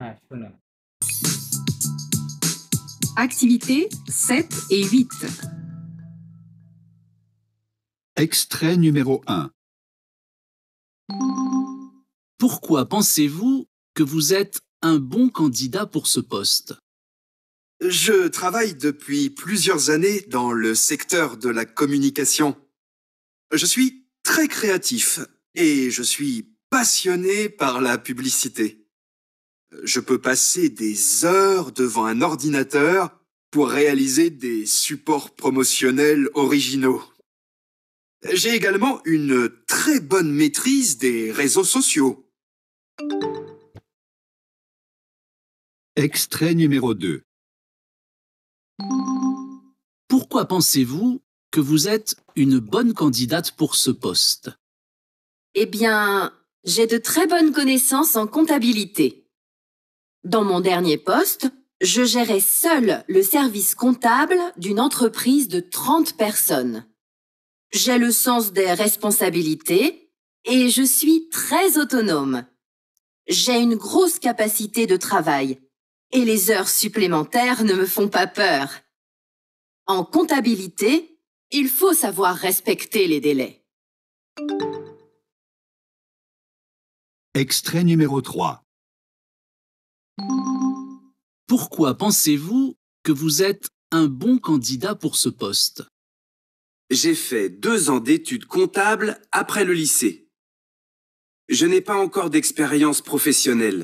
হ্যাঁ, শুনুন। Activités 7 et 8. Extrait numéro 1. Pourquoi pensez-vous que vous êtes un bon candidat pour ce poste? Je travaille depuis plusieurs années dans le secteur de la communication. Je suis très créatif et je suis passionné par la publicité. Je peux passer des heures devant un ordinateur pour réaliser des supports promotionnels originaux. J'ai également une très bonne maîtrise des réseaux sociaux. Extrait numéro 2. Pourquoi pensez-vous que vous êtes une bonne candidate pour ce poste? Eh bien, j'ai de très bonnes connaissances en comptabilité. Dans mon dernier poste, je gérais seul le service comptable d'une entreprise de 30 personnes. J'ai le sens des responsabilités et je suis très autonome. J'ai une grosse capacité de travail et les heures supplémentaires ne me font pas peur. En comptabilité, il faut savoir respecter les délais. Extrait numéro 3. Pourquoi pensez-vous que vous êtes un bon candidat pour ce poste? J'ai fait 2 ans d'études comptables après le lycée. Je n'ai pas encore d'expérience professionnelle.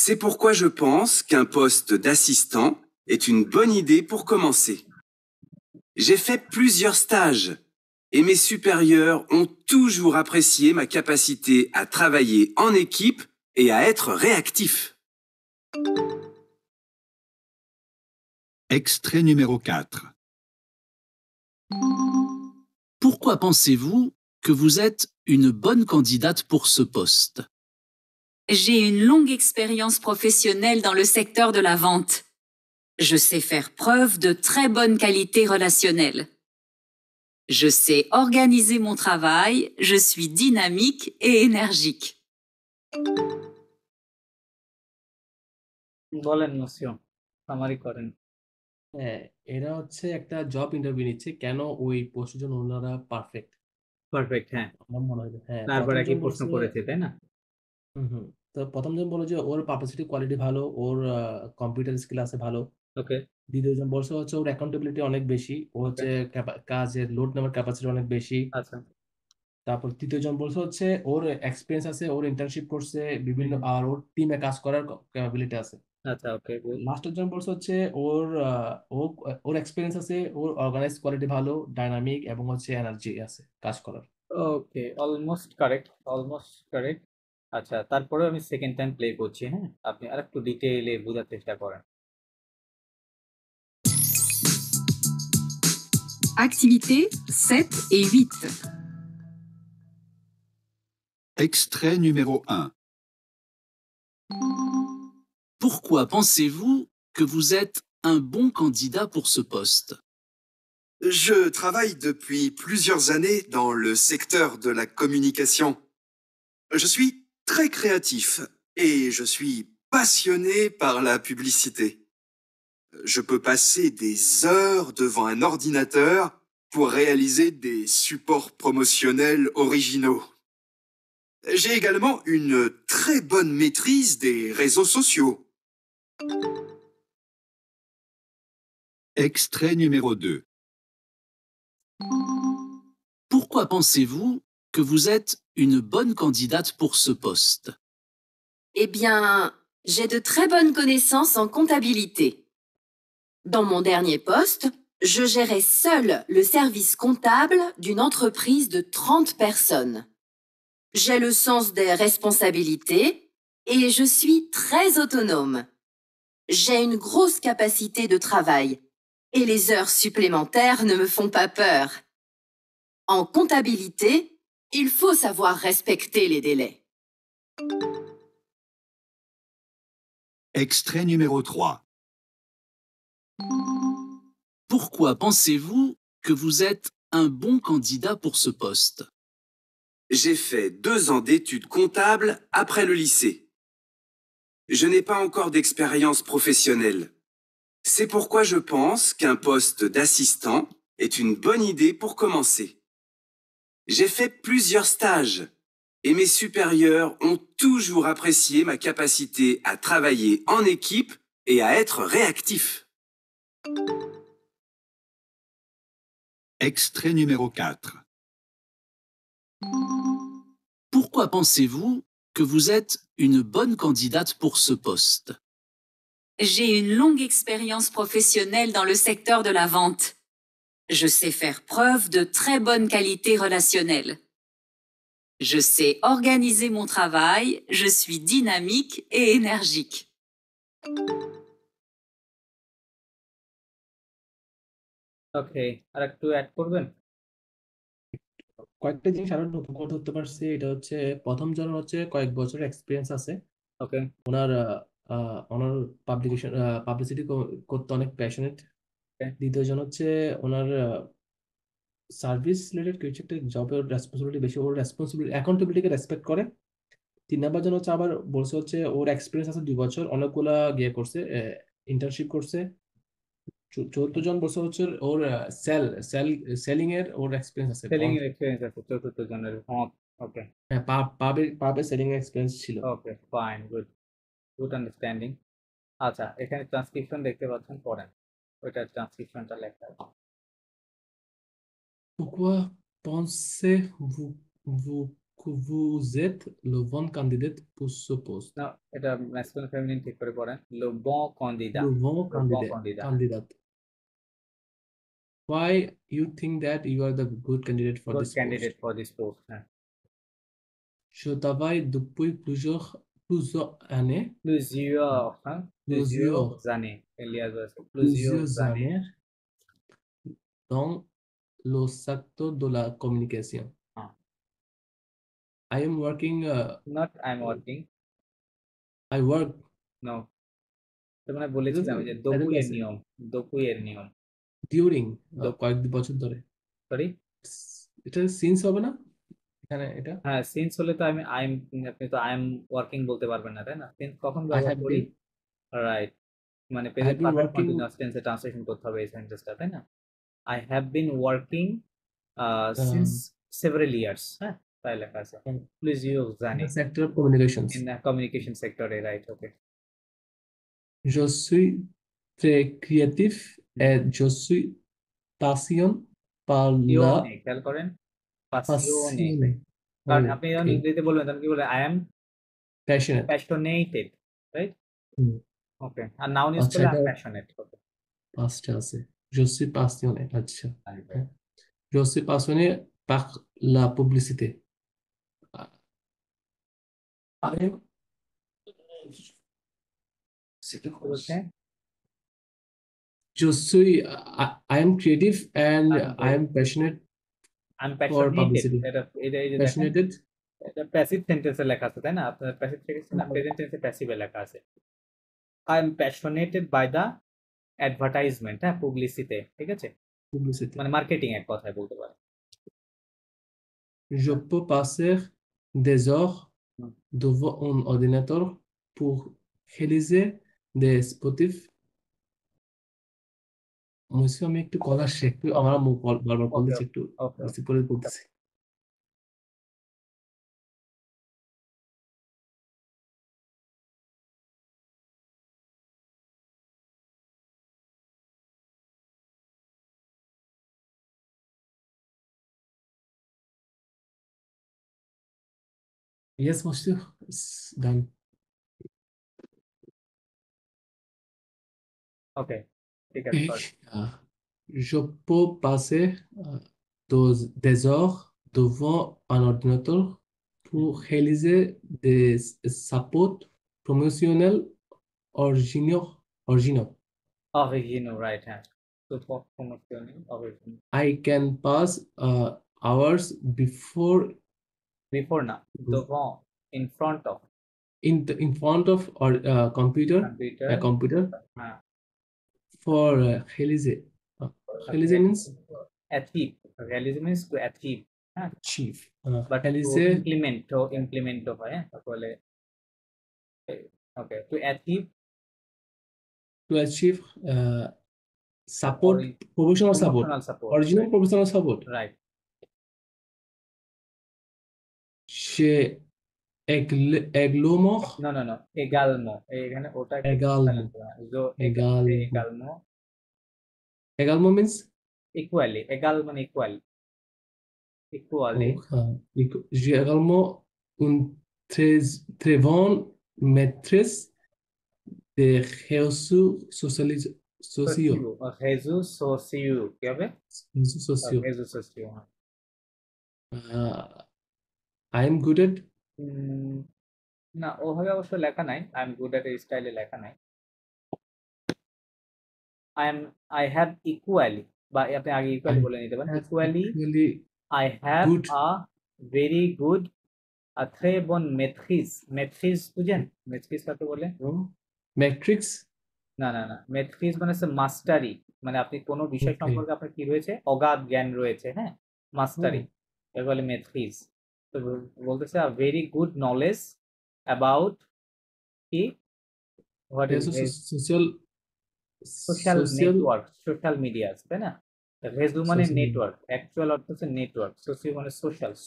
C'est pourquoi je pense qu'un poste d'assistant est une bonne idée pour commencer. J'ai fait plusieurs stages et mes supérieurs ont toujours apprécié ma capacité à travailler en équipe et à être réactif. Extrait numéro 4. Pourquoi pensez-vous que vous êtes une bonne candidate pour ce poste? J'ai une longue expérience professionnelle dans le secteur de la vente. Je sais faire preuve de très bonne qualité relationnelle. Je sais organiser mon travail, je suis dynamique et énergique. বলেন মুসিয়ম, summary করেন। হ্যাঁ, এরা হচ্ছে একটা job interview নিচ্ছে। কেন ওই পোস্টের জন্য ওনারা পারফেক্ট? পারফেক্ট, হ্যাঁ। আমার মনে হয় যে হ্যাঁ, তারপর ১ম একই জন প্রশ্ন বলছে করেছে, তাই না? হুম। তো ১ম জন বলল যে ওর পাবলিসিটি কোয়ালিটি ভালো, ওর কম্পিউটার স্কিল আছে ভালো। ওকে, ২য় জন বলছে হচ্ছে ওর অ্যাকাউন্টেবিলিটি অনেক বেশি। ও ওকে। হচ্ছে কাজের লোড নেওয়ার ক্যাপাসিটি অনেক বেশি। আচ্ছা। তারপর ৩য় জন বলছে হচ্ছে ওর এক্সপেরিয়েন্স আছে, ওর ইন্টার্নশিপ করছে বিভিন্ন আর ওর টিমে কাজ করার ক্যাপাবিলিটি আছে। আচ্ছা, ওকে, গুড। লাস্টের জন বলছে হচ্ছে ওর ও ওর এক্সপেরিয়েন্স আছে, ওর অর্গানাইজ কোয়ালিটি ভালো, ডাইনামিক এবং হচ্ছে এনার্জি আছে কাজ করার। ওকে, অলমোস্ট কারেক্ট, অলমোস্ট কারেক্ট। আচ্ছা, তারপরেও আমি সেকেন্ড টাইম প্লে করছি, হ্যাঁ? আপনি আরেকটু ডিটেইলে বোঝার চেষ্টা করেন। Activités 7 et 8. Extrait numéro 1. Pourquoi pensez-vous que vous êtes un bon candidat pour ce poste? Je travaille depuis plusieurs années dans le secteur de la communication. Je suis très créatif et je suis passionné par la publicité. Je peux passer des heures devant un ordinateur pour réaliser des supports promotionnels originaux. J'ai également une très bonne maîtrise des réseaux sociaux. Extrait numéro 2. Pourquoi pensez-vous que vous êtes une bonne candidate pour ce poste? Eh bien, j'ai de très bonnes connaissances en comptabilité. Dans mon dernier poste, je gérais seul le service comptable d'une entreprise de 30 personnes. J'ai le sens des responsabilités et je suis très autonome. J'ai une grosse capacité de travail et les heures supplémentaires ne me font pas peur. En comptabilité, il faut savoir respecter les délais. Extrait numéro 3. Pourquoi pensez-vous que vous êtes un bon candidat pour ce poste? J'ai fait 2 ans d'études comptables après le lycée. Je n'ai pas encore d'expérience professionnelle. C'est pourquoi je pense qu'un poste d'assistant est une bonne idée pour commencer. J'ai fait plusieurs stages et mes supérieurs ont toujours apprécié ma capacité à travailler en équipe et à être réactif. Extrait numéro 4. Pourquoi pensez-vous que vous êtes une bonne candidate pour ce poste? J'ai une longue expérience professionnelle dans le secteur de la vente. Je sais faire preuve de très bonne qualité relationnelle. Je sais organiser mon travail, je suis dynamique et énergique. ওকে, আর একটু add করবেন? কয়েকটা জিনিস আরো নতুন করে ধরতে পারছি। এটা হচ্ছে প্রথম জন হচ্ছে কয়েক বছরের এক্সপিরিয়েন্স আছে ওকে, ওনার। ওনার পাবলিসিটি করতে অনেক প্যাশনেট। Okay. দ্বিতীয় জন হচ্ছে ওনার সার্ভিস রিলেটেড কিছু একটা জবের রেসপন্সিবিলিটি বেশি, ওর রেসপন্সিবিলিটি অ্যাকাউন্টেবিলিটিকে রেসপেক্ট করে। 3 নাম্বার জন হচ্ছে আবার বলছে হচ্ছে ওর এক্সপিরিয়েন্স আছে 2 বছর, অনেকগুলা গিয়ে করছে, ইন্টার্নশিপ করছে। 4th জন বলছে হচ্ছে ওর সেলিং এর ওর এক্সপিরিয়েন্স আছে। সেলিং এর এক্সপেরিয়েন্স আছে চতুর্থ জনের। ওকে, হ্যাঁ, পাবে সেলিং এর এক্সপিরিয়েন্স ছিল। ওকে, ফাইন, গুড আন্ডারস্ট্যান্ডিং। আচ্ছা, এখানে ট্রান্সক্রিপশন দেখতে পাচ্ছেন, পড়েন ওইটা ট্রান্সক্রিপশনটা লেখা আছে। Pourquoi pensez-vous que vous êtes le bon candidat pour ce poste? না, এটা ম্যাসকুলিন ফেমিনিন ঠিক করে পড়েন। লো বন কন্দিদা, Le bon লো বন কন্দিদা। candidate. Why you think that you are the good candidate for good this candidate post? For this post. হ্যাঁ, Je travaille depuis plusieurs années, প্লুজিওর, হ্যাঁ, প্লুজিওর plusieurs জানে, এলিয়াস আছে, প্লুজিওর জানে। années dans le secteur de la communication. Ah. I am working, not I am working, I work no. তো মানে বলেছিলাম যে দপুইয়ের নিয়ম, দপুইয়ের নিয়ম। during দপ- কয়েক বছর ধরে। সরি, এটা সিন্স হবে না এখানে? এটা হ্যাঁ, সিন্স হলে তো আপনি তো আই এম ওয়ার্কিং বলতে পারবেন না, তাই না? সিন্স কখন I ব্যবহার have করি? been রাইট, মানে I have present been perfect working continuous টেন্সে ট্রান্সলেশন করতে হবে এই সেন্টেন্সটা, তাই না? I have been working since several years, হ্যাঁ, তাই লেখা আছে। প্লিজ ইউ in জানি the sector of communications. In communication সেক্টরে, right, okay. Je suis très créatif et je suis passionné par la খেয়াল করেন, পাসিওনে। passion. কারণ আপনি যখন Okay. ইংরেজিতে বলবেন তখন কি বলে? I am Passionate. Passionated, right? Hmm. Okay, আর নাউন ইউজ আচ্ছা, করলে আই এম এটা প্যাশনেট, ওকে। past আছে। Je suis passionné. আচ্ছা। হ্যাঁ। Je suis passionné par la publicité. I am বলছে Je suis I am creative and I'm I am passionate I am for প্যাশনেটেড। publicity. এটা এটা এই যে দেখেন, Passionate. এটা প্যাসিভ সেন্টেন্সে লেখা আছে, তাই না? আপনার প্যাসিভ সেন্টেন্স না, প্রেজেন্ট টেন্সে প্যাসিভে লেখা আছে। I am passionated by the advertisement, হ্যাঁ, পুবলিসিতে, ঠিক আছে? Publicité. মানে মার্কেটিং এক কথায় বলতে পারেন। Je peux passer des heures Hmm. devant un ordinateur pour réaliser des spotifs. মুসি আমি একটু কল আসছে, একটু আমার মুখ বারবার কল দিচ্ছে, একটু ওকে, রিসিভ করে বলতেছি। Yes, monsieur, it's done. ওকে, ঠিক আছে। Je peux passer des heures devant un ordinateur pour réaliser des spots promotionnels originaux. Original, right, হ্যাঁ। Super promotional original. I can pass hours before before না, devant, in front of, in front of or computer computer, হ্যাঁ। for réaliser. Réaliser means achieve, realism means to achieve, হ্যাঁ, achieve. But réaliser implement হয়, হ্যাঁ, তাহলে Okay, to achieve support, professional support, promotional support. original professional support. Right. Chez Eglomo, No, également. এখানে ওটা একটু Également. également. Également means Equally. Égal মানে equal. Equally. j'ai également une très bonne maîtrise des réseaux sociaux. Réseaux sociaux. কি হবে? Réseaux sociaux. Réseaux sociaux. I am good at না ওভাবে অবশ্য লেখা নাই আই এম গুড এট স্টাইলে লেখা নাই I have equally বা আপনি আগে ইকুয়ালি বলে নিতে পারেন equally I have good. a very good a très bonne maîtrise বুঝেন maîtrise কাকে বলে Matrix. না maîtrise মানে হচ্ছে মাস্টারি মানে আপনি কোনো বিষয় সম্পর্কে আপনার কি রয়েছে অগাধ জ্ঞান রয়েছে হ্যাঁ মাস্টারি একে বলে maîtrise তো বলতেছে a very good knowledge about কি what is social network social media তাই না রেজু মানে নেটওয়ার্ক অ্যাকচুয়াল অর্থ হচ্ছে নেটওয়ার্ক সোশিও মানে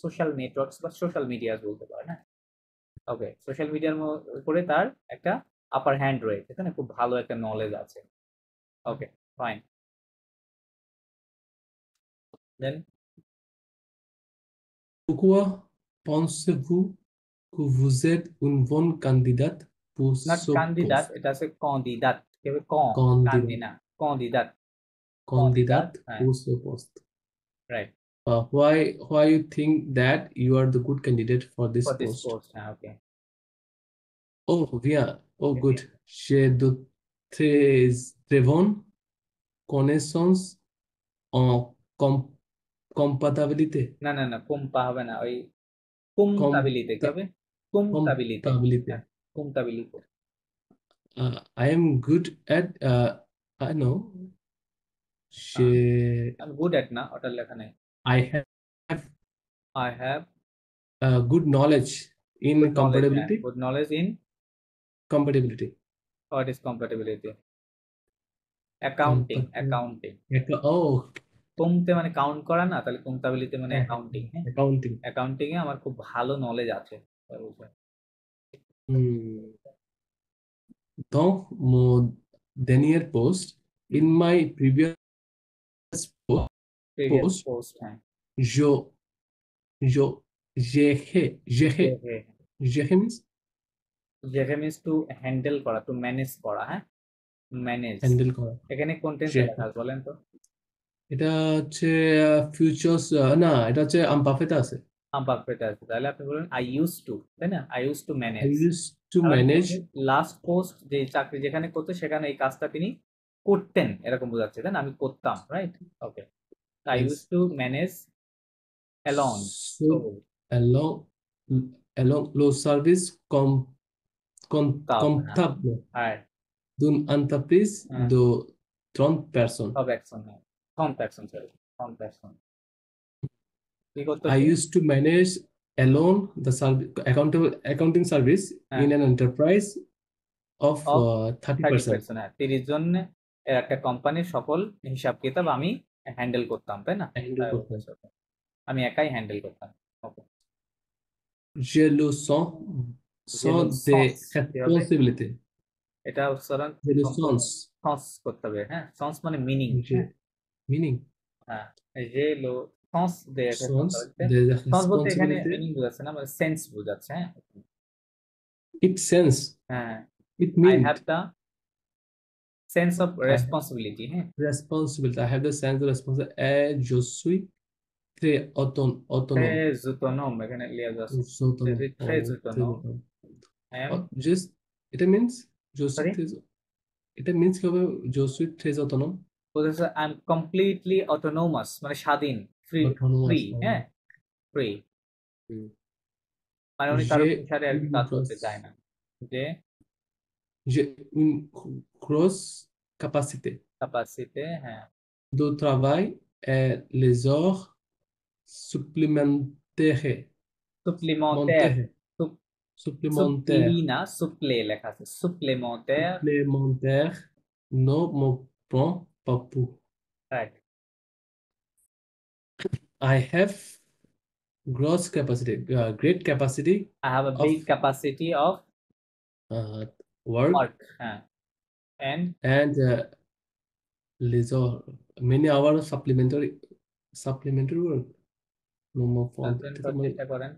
সোশ্যাল নেটওয়ার্কস বা সোশ্যাল মিডিয়াস বলতে পারে না ওকে সোশ্যাল মিডিয়ার উপরে তার একটা আপার হ্যান্ড রয়েছে তাই না খুব ভালো একটা নলেজ আছে okay fine then Pourquoi pensez-vous que vous êtes une bonne candidate pour not ce candidate poste? এটা আছে candidat কেবে candidat Candidate pour ce poste. Right. Why you think that you are the good candidate for this post? Okay. Oh, yeah. Oh, good. J'ai de très bonnes connaissances en comptabilité. না কম্পা হবে না ওই comptabilité কি হবে comptabilité I am good at I know I'm good at না ওটা লেখা নাই I have good knowledge in compatibility. Good knowledge in compatibility. What is compatibility? Accounting. Oh, কমতে মানে কাউন্ট করা না তাহলে comptability মানে অ্যাকাউন্টিং হ্যাঁ অ্যাকাউন্টিং এ আমার খুব ভালো নলেজ আছে Dans mon dernier post, in my previous post, Gérer means to handle করা to manage করা হ্যাঁ manage হ্যান্ডেল করা এখানে কোন টেন্সে লেখা আছে বলেন তো এটা হচ্ছে ফিউচার্স না এটা হচ্ছে আমপারফেক্ট আছে আমপারফেক্ট আছে তাহলে আপনি বলেন I used to তাই না I used to manage last post যে চাকরি যেখানে করতে সেখানে এই কাজটা তিনি করতেন এরকম বোঝাচ্ছে তাই না আমি করতাম right okay I used to manage alone lo service comptable d'une entreprise de 30 personnes. I used to manage alone the accounting service in an enterprise of 30%. 30 জন একটা কোম্পানির সকল হিসাব কিতাব আমি হ্যান্ডেল করতাম তাই না আমি একাই হ্যান্ডেল করতাম ওকে Je le sens des responsabilités. এটা উচ্চারণ সন্স করতে হবে হ্যাঁ সন্স মানে মিনিং হ্যাঁ যে লো সন্স দে সন্স বলতে এখানে মিনিং বোঝাচ্ছে না মানে সেন্স বোঝাচ্ছে হ্যাঁ it sense হ্যাঁ it means I have the sense of responsibility হ্যাঁ responsibility I have the sense of responsibility et je suis très autonome এখানে লিয়া যাচ্ছে just it means it means কি হবে je suis très autonome বোঝাচ্ছে I am completely autonomous মানে স্বাধীন free হ্যাঁ ফ্রি মানে উনি কারো প্রেসারে আর কাজ করতে চায় না যে j'ai une grosse capacité হ্যাঁ de travail et les heures supplémentaires Supplémentaire. সুপ্লি না, সুপ্লে লেখা আছে, supplémentaire, Supplémentaire. Ne me prends pas pour. right? I have great capacity I have a of big capacity of work work, হ্যাঁ, and and leisure. Many hours of supplementary work. No more fault. translate করার চেষ্টা করেন।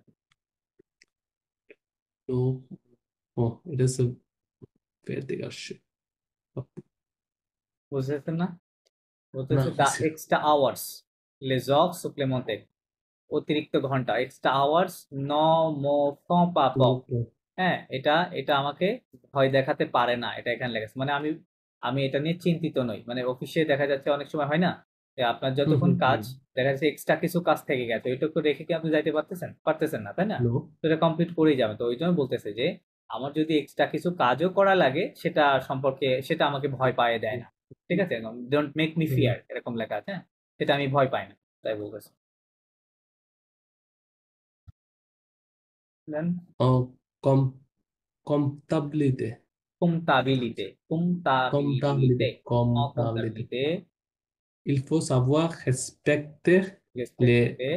No. Oh, it is a fair thing. বুঝতেছেন না? না, বলতেছে the extra hours, les heures supplémentaires, অতিরিক্ত ঘন্টা, extra hours, no more font pas pop, হ্যাঁ, এটা আমাকে ভয় দেখাতে পারে না, এটা এখানে লেখা আছে। মানে আমি এটা নিয়ে চিন্তিত নই। মানে অফিসে দেখা যাচ্ছে অনেক সময় হয় না যে আপনার যতক্ষণ কাজ দেখা যাচ্ছে এক্সট্রা কিছু কাজ থেকে গেছে, ওইটুকু রেখে কি আপনি যাইতে পারতেছেন না, তাই না? No. তো এটা কমপ্লিট করেই যাবে। তো ওই জন্য বলতেছে যে আমার যদি এক্সট্রা কিছু কাজও করা লাগে সেটা সম্পর্কে সেটা আমাকে ভয় পাইয়ে দেয় না, ঠিক আছে? ডোন্ট মেক মি ফিয়ার এরকম লেখা আছে, হ্যাঁ, সেটা আমি ভয় পাই না, তাই বলতেছে। দেন Comptabilité. comptabilité, comptabilité, comptabilité, Il faut savoir respecter les respecter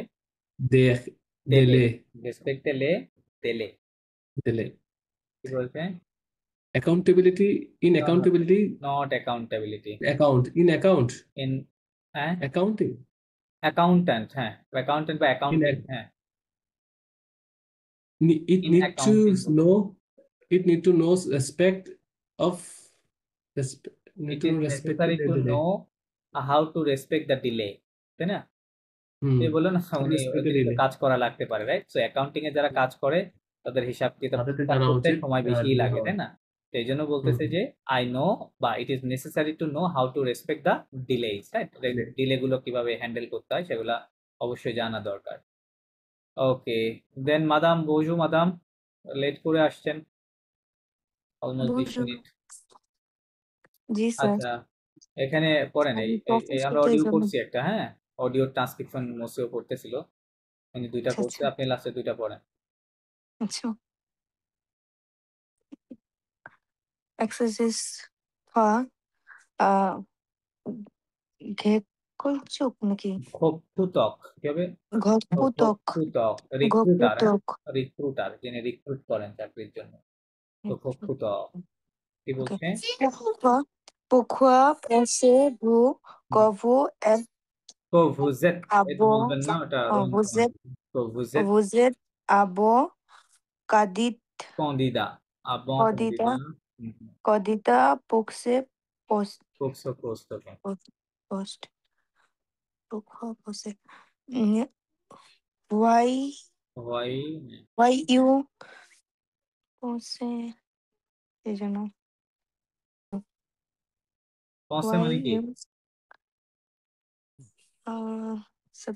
délais. respecter les délais, কি বলছে? Accountability in No, no. accountability Not accountability, account in accounting accountant, হ্যাঁ, accountant বা accounting, হ্যাঁ, it in need to accounting. know respect of need It to is know respect necessary the to delay. know how to respect the delay, তাই না? এই বললো না উনি Respect the অতিরিক্ত delay. কাজ করা লাগতে পারে, রাইট? সো অ্যাকাউন্টিং এ যারা কাজ করে তাদের হিসাব কিতাব তাদের তো জানা করতে উচিত, সময় বেশি delay লাগে, হওয়া। তাই না? তো এই জন্য বলতেছে যে আই নো বা it is necessary to know how to respect the ডিলেস, right? Delay গুলো কিভাবে হ্যান্ডেল করতে হয় সেগুলা অবশ্যই জানা দরকার। ওকে, দেন মাদাম বজু, মাদাম লেট করে আসছেন অলমোস্ট 20 Bonjour. মিনিট। জি স্যার, আচ্ছা, এখানে পড়েন, আমি এই practice আমরা করতে অডিও যাবো। করছি একটা, হ্যাঁ, অডিও ট্রান্সক্রিপশন মোসিও করতেছিল, উনি দুইটা আচ্ছা, করছে, আচ্ছা। আপনি লাস্টে দুইটা পড়েন। আচ্ছা। Exercise 3, ঘেকলচুক নাকি খুতুক, কি হবে? ঘপুতক খুতুক, রিক্রুটার, হ্যাঁ, ঘপুতক রিক্রুটার যিনি রিক্রুট করেন চাকরির জন্য, তো খুতুক কি ওকে বলছে? pourquoi pensez-vous que vous êtes তো ভুজেট, à এটা বলবেন না, ওটা রং vous êtes তো ভুজেট à bon কন্দিদা, আবং candidat কন্দিদা, candidat pour ce poste কোকসো কোস্তো, poste pourquoi pensez why হয় you pensez এই জন্য পসে মানে কি?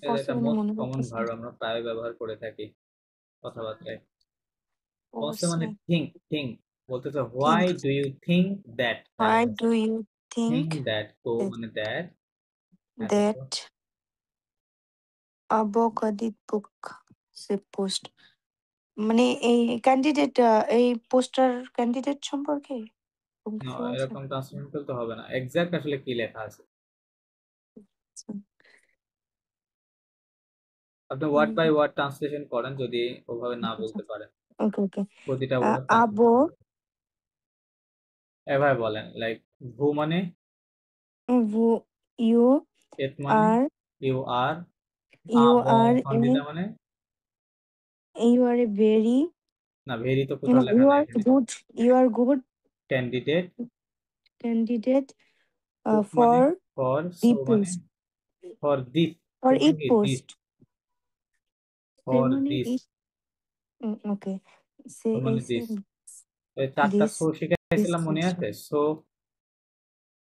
এটা মোস্ট কমন ভার্ব, আমরা প্রায় ব্যবহার করে থাকি কথাবার্তায়। পসে মানে থিঙ্ক বলতেছে why do you think that, Why do you think think that, তো মানে that, that Abokadit book say post মানে এই ক্যান্ডিডেট এই পোস্টার ক্যান্ডিডেট সম্পর্কে না, এরকম ট্রান্সলেশন করতে হবে না, এক্সাক্ট আসলে কি লেখা আছে আপনি ওয়ার্ড বাই ওয়ার্ড ট্রান্সলেশন করেন যদি ওভাবে না বলতে পারেন। ওকে ওকে প্রতিটা ওয়ার্ড আবো এভাবে বলেন, লাইক ভু মানে ইউ এত মানে আর ইউ আর, ইউ আবো আর কন্ডিদা মানে ইউ আর এ ভেরি না, ভেরি তো কোথাও লেখা ইউ নাই আর এখানে। Good you are good candidate for for the so মানে post for this, for it post for মানে দিস, ওকে সে মানে দিস। এই চারটা this সো শিখাইছিলাম মনে আছে? সো,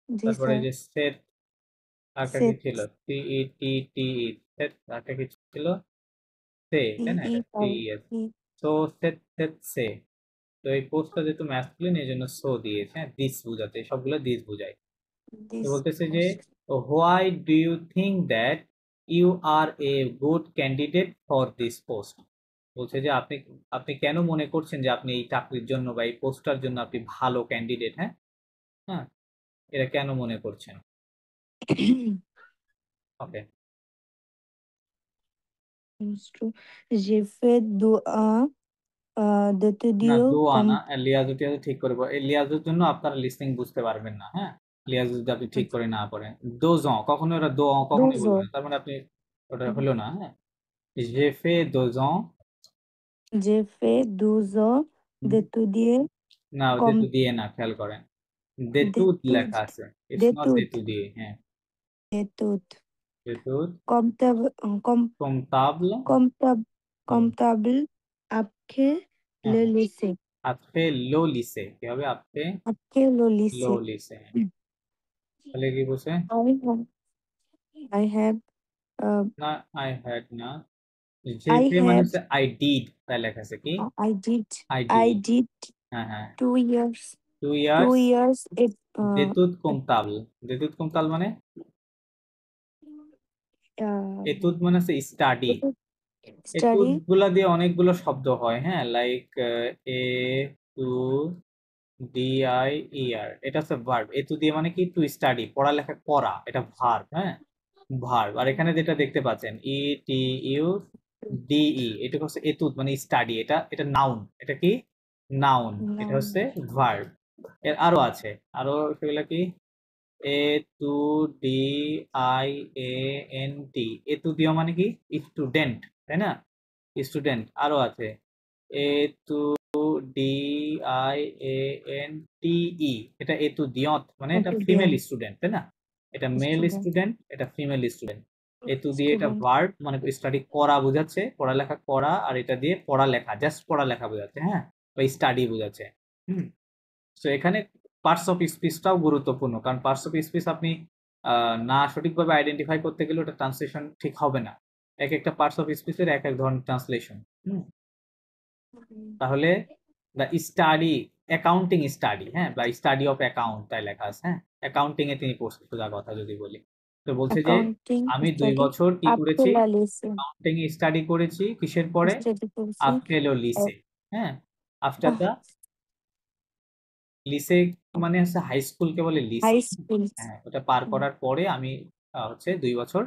তারপরে যে সেট, আরেকটা কি ছিল? টি ই টি টি ই, সেট, আরেকটা কি ছিল? সে, তাই না? এটা T S, so set set say. তো এই পোস্টটা যেহেতু ম্যাসকুলিন এই জন্য সো দিয়েছে, হ্যাঁ, দিস বুঝাতে, সবগুলো দিস বুঝায়। তো বলতেছে যে why do you think that you are a good candidate for this post, বলছে যে আপনি আপনি কেন মনে করছেন যে আপনি এই চাকরির জন্য বা এই পোস্টটার জন্য আপনি ভালো ক্যান্ডিডেট, হ্যাঁ হ্যাঁ এটা কেন মনে করছেন? ওকে, J'ai fait dua না d'étudier দোয়া না, comme লিয়াজু টিয়াজু ঠিক করে এই লিয়াজুর জন্য আপনারা লিসনিং বুঝতে পারবেন না, হ্যাঁ লিয়াজু যদি আপনি ঠিক করে না পড়েন। দোজন কখনো ওরা দো কখনোই 12 বলবে ans. না, তার মানে আপনি ওটা হলো না। হ্যাঁ, j'ai fait 2 ans, J'ai fait 12 ans d'étudier না comme দিয়ে না, খেয়াল করেন দেতুদ লেখা আছে, ইটস নট d'études, দেতু দিয়ে। হ্যাঁ, d'études, দেতুদ comptable, comptable, comptable, comptable après হ্যাঁ le lycée. après le lycée, কি হবে après Après le le lycée. lycée, তাহলে কি বলছে? I have, uh, না I had না, j'ai I fait মানে have, হচ্ছে I did, তাই লেখা আছে কি I did, I I did, did হ্যাঁ হ্যাঁ 2 years, 2 2 years years d'études comptables, d'études comptables মানে এতুদ মানে হচ্ছে স্টাডি। এতুদ study, গুলা দিয়ে অনেকগুলো শব্দ হয়, হ্যাঁ লাইক এ টু ডি আই ই আর, এটা হচ্ছে ভার্ব। এতু দিয়ে মানে কি টু স্টাডি, পড়ালেখা করা, এটা ভার্ব। হ্যাঁ ভার্ব। আর এখানে যেটা দেখতে পাচ্ছেন ই টি ইউ ডিই, এটা হচ্ছে এতুদ মানে স্টাডি, এটা এটা নাউন। এটা কি নাউন, এটা noun, হচ্ছে ভার্ব। এর আরো আছে, আরো সেগুলা কি এ টু ডি আই এ এন টি, এতু দিও মানে কি স্টুডেন্ট, তাই না স্টুডেন্ট। আরো আছে এ টু ডি আই এ এন টি ই, এটা এতু দিয়ত মানে এটা ফিমেল student, স্টুডেন্ট, তাই না এটা মেল student, স্টুডেন্ট, এটা ফিমেল স্টুডেন্ট। এতু দিয়ে এটা student. ভার্ব মানে স্টাডি করা বোঝাচ্ছে, পড়ালেখা করা, আর এটা দিয়ে পড়ালেখা জাস্ট পড়ালেখা বোঝাচ্ছে, হ্যাঁ বা স্টাডি বোঝাচ্ছে। হুম, তো এখানে পার্টস অফ স্পিচটাও গুরুত্বপূর্ণ, কারণ পার্টস অফ স্পিচ আপনি না সঠিকভাবে আইডেন্টিফাই করতে গেলে ওটা ট্রান্সলেশন ঠিক হবে না। এক একটা পার্টস অফ স্পিচের এক এক ধরনের ট্রান্সলেশন। তাহলে দ্য স্টাডি অ্যাকাউন্টিং স্টাডি, হ্যাঁ বা স্টাডি অফ অ্যাকাউন্ট তাই লেখা আছে। হ্যাঁ অ্যাকাউন্টিং এ তিনি পড়ছে, সোজা কথা যদি বলি তো বলছে যে Accounting আমি 2 study বছর কি après করেছি la lycée. অ্যাকাউন্টিং স্টাডি করেছি, কিসের পরে Study করেছি আফটার লো লিসে। হ্যাঁ আফটার আহ, দা লিসে মানে হচ্ছে হাই স্কুলকে বলে লিসে। high school. হ্যাঁ ওটা পার করার পরে আমি হচ্ছে 2 বছর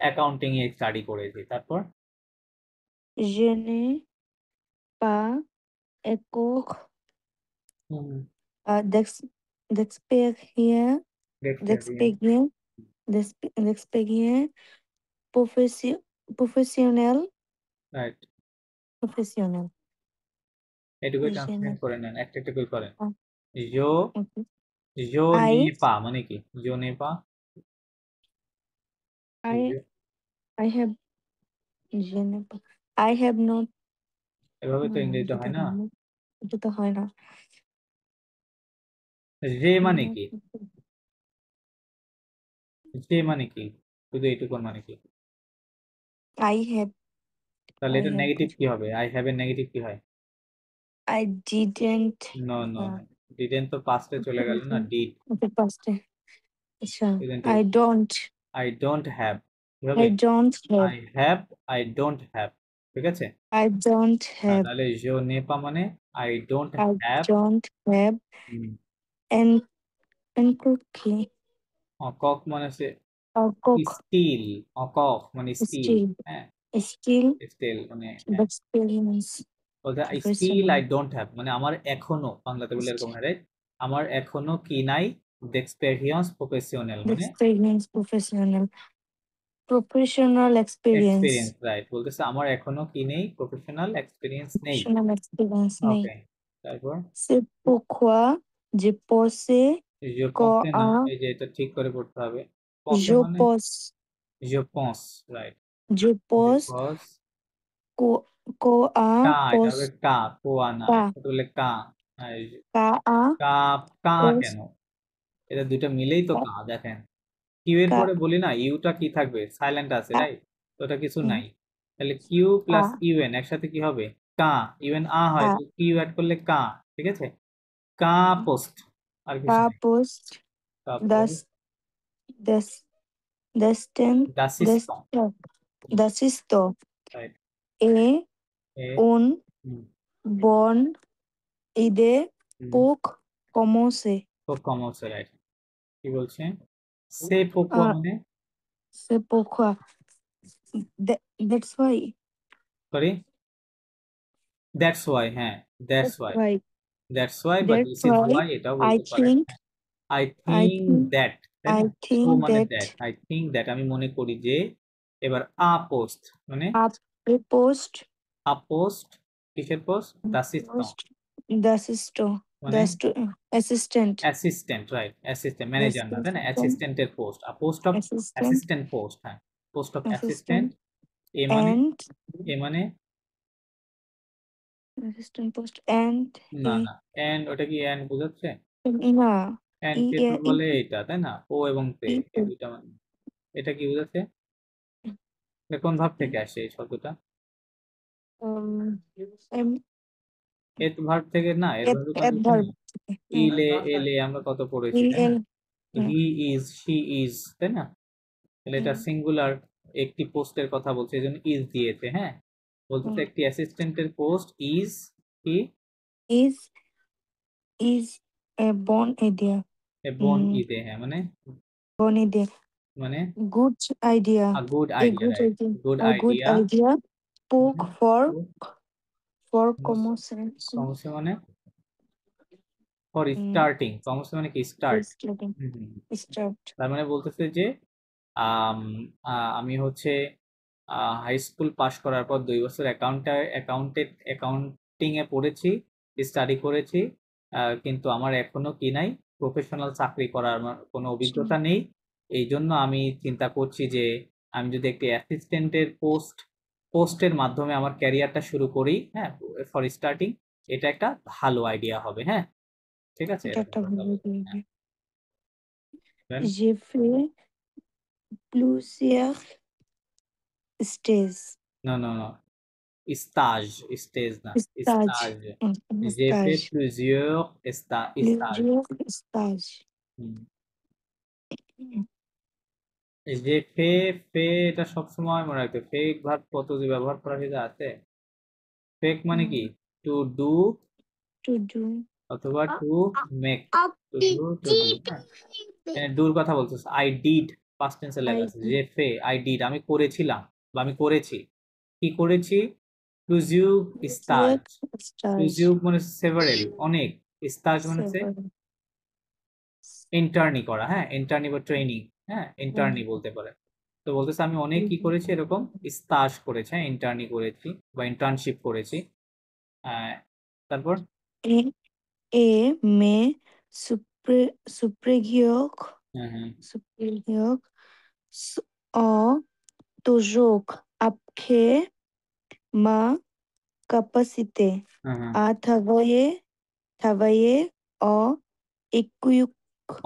অ্যাকাউন্টিং এ স্টাডি করেছি। তারপর Je n'ai pas encore d'expérience, d'expérience, d'expérience professionnelle, right, professionnelle. এটুকুই Je ট্রান্সলেট n'ai করে নেন, একটা একটু করেন। pas. জো Okay. জো নে I, পা মানে কি জো নে পা, I, I have, je n'ai pas. I have not. এভাবে তো না, ইংরেজিতে এটা হয় তো না। হয় না। এটা তো হয় না। যে মানে কি, যে মানে কি, শুধু এইটুকুন মানে কি, I have, তাহলে I এটা have, নেগেটিভ কি হবে? আই হ্যাভ এর নেগেটিভ কি হয়? I didn't. No no, didn't তো পাস্টে চলে গেল না, ডিড Okay, past. আচ্ছা, didn't. I don't. I don't have কি হবে? I don't have. I have, I don't have, ঠিক আছে। I don't have. তাহলে জো নে পা মানে I don't I have. don't have. And cookie. অকক মানে হচ্ছে Cook. স্টিল, অকক মানে স্টিল। Still. হ্যাঁ Still. স্টিল মানে Experience. বলতে স্টিল আই ডোন্ট হ্যাভ মানে আমার এখনো, বাংলাতে বলে এরকম হয় রাইট, আমার এখনো কি নাই d'expérience প্রফেশনাল মানে Experience. Professional. Professional experience. Experience, right বলতেছে আমার এখনো কি নেই প্রফেশনাল এক্সপেরিয়েন্স নেই। Professional experience নেই। ওকে, তারপর C'est pourquoi je pense je pense না, এই যে এটা ঠিক করে পড়তে হবে। pense je মানে pense je pense, right je pense because qu'un কা, এটা হবে poste কা, কোয়া না, কা এটা বলে কা। qu'un কা কা কেন, poste এটা দুইটা মিলেই তো কা। দেখেন কিউ এর পরে বলি না ইউটা কি থাকবে, সাইলেন্ট আছে রাইট, তো ওটা কিছু নাই। তাহলে কিউ প্লাস ইউএন একসাথে কি হবে কা, ইউএন আ হয় তো কিউ অ্যাড করলে কা, ঠিক আছে কা পোস্ট, আর কিছু নাই। poste তারপর des destin d'assistant, d'assisto right et এ un হুম, bon idée হুম, pour commencer. খুব কম হচ্ছে রাইট কি বলছে সে পোকো Uh, মানে c'est pourquoi. That's why. Sorry that's why হ্যাঁ that's That's why why. That's why বা That's this is why why এটাও I বলতে পারেন think I I think think that তাই I না সো think মানে that that I think that আমি মনে করি যে এবার আ পোস্ট মানে après post আ পোস্ট কিসের পোস্ট d'assistant post d'assistant মানে assistant assistant right assistant manager না তাই না assistant অ্যাসিস্ট্যান্টের পোস্ট আর post of assistant assistant post হ্যাঁ পোস্ট অফ অ্যাসিস্ট্যান্ট assistant এ মানে and এ মানে assistant post and না a না এন্ড ওটা কি এন্ড বোঝাচ্ছে না এন্ড কে তো বলে এটা তাই না ও এবং তে এই দুইটা মানে এটা কি বোঝাচ্ছে এটা কোন ভাব থেকে আসে এই শব্দটা em এত ভার্ব থেকে না এর ভাবে কনজুগেশন adverb ইলে এলে আমরা কত পড়েছি তাই না হি ইজ শি ইজ তাই না তাহলে এটা সিঙ্গুলার একটি পোস্টের কথা বলছে এজন্য ইজ দিয়েছে হ্যাঁ বলতেছে একটি অ্যাসিস্ট্যান্টের পোস্ট ইজ কি is a bon idea এ বোন ইদে হ্যাঁ মানে bon idea মানে good idea a good a idea good right idea good a good idea idea book for সমস্যা commencing মানে ফর স্টার্টিং সমস্যা মানে কি স্টার্ট starting start তার মানে বলতেছে যে আম, আমি হচ্ছে হাই স্কুল পাশ করার পর 2 বছর অ্যাকাউন্টিং এ পড়েছি স্টাডি করেছি কিন্তু আমার এখনো কি নাই প্রফেশনাল চাকরি করার আমার কোনো অভিজ্ঞতা নেই এই জন্য আমি চিন্তা করছি যে আমি যদি একটি অ্যাসিস্ট্যান্টের পোস্টের মাধ্যমে আমার ক্যারিয়ারটা শুরু করি হ্যাঁ ফর স্টার্টিং এটা একটা ভালো আইডিয়া হবে হ্যাঁ ঠিক আছে এটা একটা ভালো idea Then, j'ai fait plusieurs stages no, no, no. Stage, stage না stage stage. J'ai fait plusieurs stages. plusieurs stages হুম। যে ফে এটা সবসময় মনে রাখতে ফেক ভার্ব কত যে ব্যবহার করা যেটা আছে ফেক মানে কি টু ডু to do অথবা টু মেক টু ডু হ্যাঁ ডুর কথা বলছিস আই ডিড পাস্ট টেন্সে লেখা আছে যে ফে আই ডিড আমি করেছিলাম বা আমি করেছি কি করেছি প্লুজিউ স্টাজ প্লুজিউ মানে সেভারেল অনেক স্টাজ মানে ইন্টার্নি করা হ্যাঁ ইন্টার্নি বা ট্রেনিং হ্যাঁ ইন্টার্নি বলতে পারে তো বলতেছে আমি অনেক কি করেছি এরকম স্টাজ করেছি হ্যাঁ ইন্টার্নি করেছি বা ইন্টার্নশিপ করেছি তারপর et mes supérieurs ont toujours appris ma capacité à travailler en équipe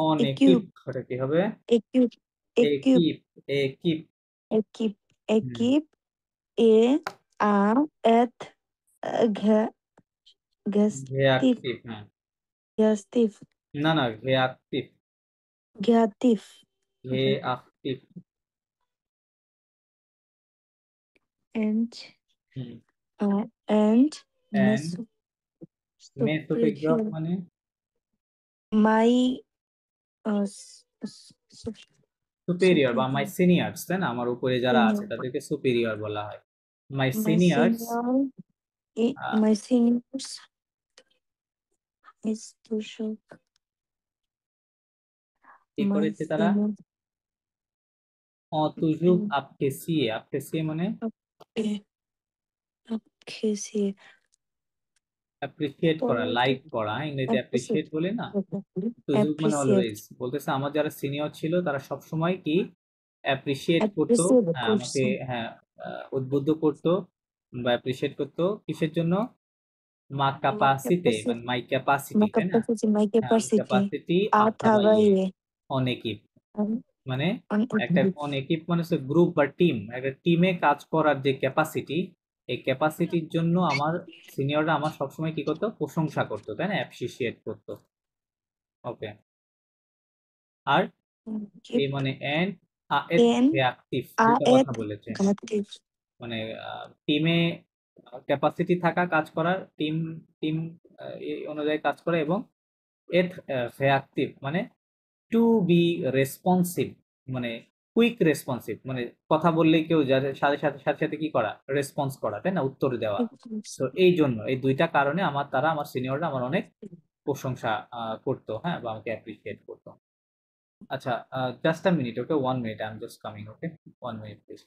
on একিপ ওটা কি হবে équipe et à être créatif না না ক্রিয়েটিভ and মেসোপেগ্রাফ মানে my সুপেরিয়র বা মাই সিনিয়র্স তাই না আমার উপরে যারা আছে তাদেরকে সুপেরিয়র বলা হয় মাই seniors my seniors is toujours কি করেছে তারা toujours apprécier মানে অ্যাপ্রিশিয়েট করা লাইক করা ইংরেজিতে অ্যাপ্রিশিয়েট বলে না toujours মানে অলওয়েজ বলতেছে আমার যারা সিনিয়র ছিল তারা সব সময় কি অ্যাপ্রিশিয়েট করতো আমাকে হ্যাঁ উদ্বুদ্ধ করতো বা অ্যাপ্রিশিয়েট করতো কিসের জন্য মা ক্যাপাসিটি মানে মাই ক্যাপাসিটি তাই না ক্যাপাসিটি অন একিপ মানে একটা অন একিপ মানে হচ্ছে গ্রুপ বা টিম একটা টিমে কাজ করার যে ক্যাপাসিটি এই ক্যাপাসিটির জন্য আমার সিনিয়ররা আমার সবসময় কি করতো প্রশংসা করতো তাই না অ্যাপ্রিশিয়েট করতো ওকে আর এই মানে এন্ড রিঅ্যাক্টিভ দুটো কথা বলেছে মানে টিমে ক্যাপাসিটি থাকা, কাজ করার, টিম টিম অনুযায়ী কাজ করে, এবং এর রিঅ্যাক্টিভ মানে টু বি রেসপন্সিভ, মানে কুইক রেসপন্সিভ, মানে কথা বললেই কেউ যাদের সাথে সাথে সাথে সাথে কি করা, রেসপন্স করা, তাই না, উত্তর দেওয়া। তো এই জন্য এই দুইটা কারণে আমার সিনিয়ররা আমার অনেক প্রশংসা করতো, হ্যাঁ, বা আমাকে অ্যাপ্রিসিয়েট করতো। আচ্ছা, just a minute, okay, 1 minute, I am just coming, okay, 1 minute please.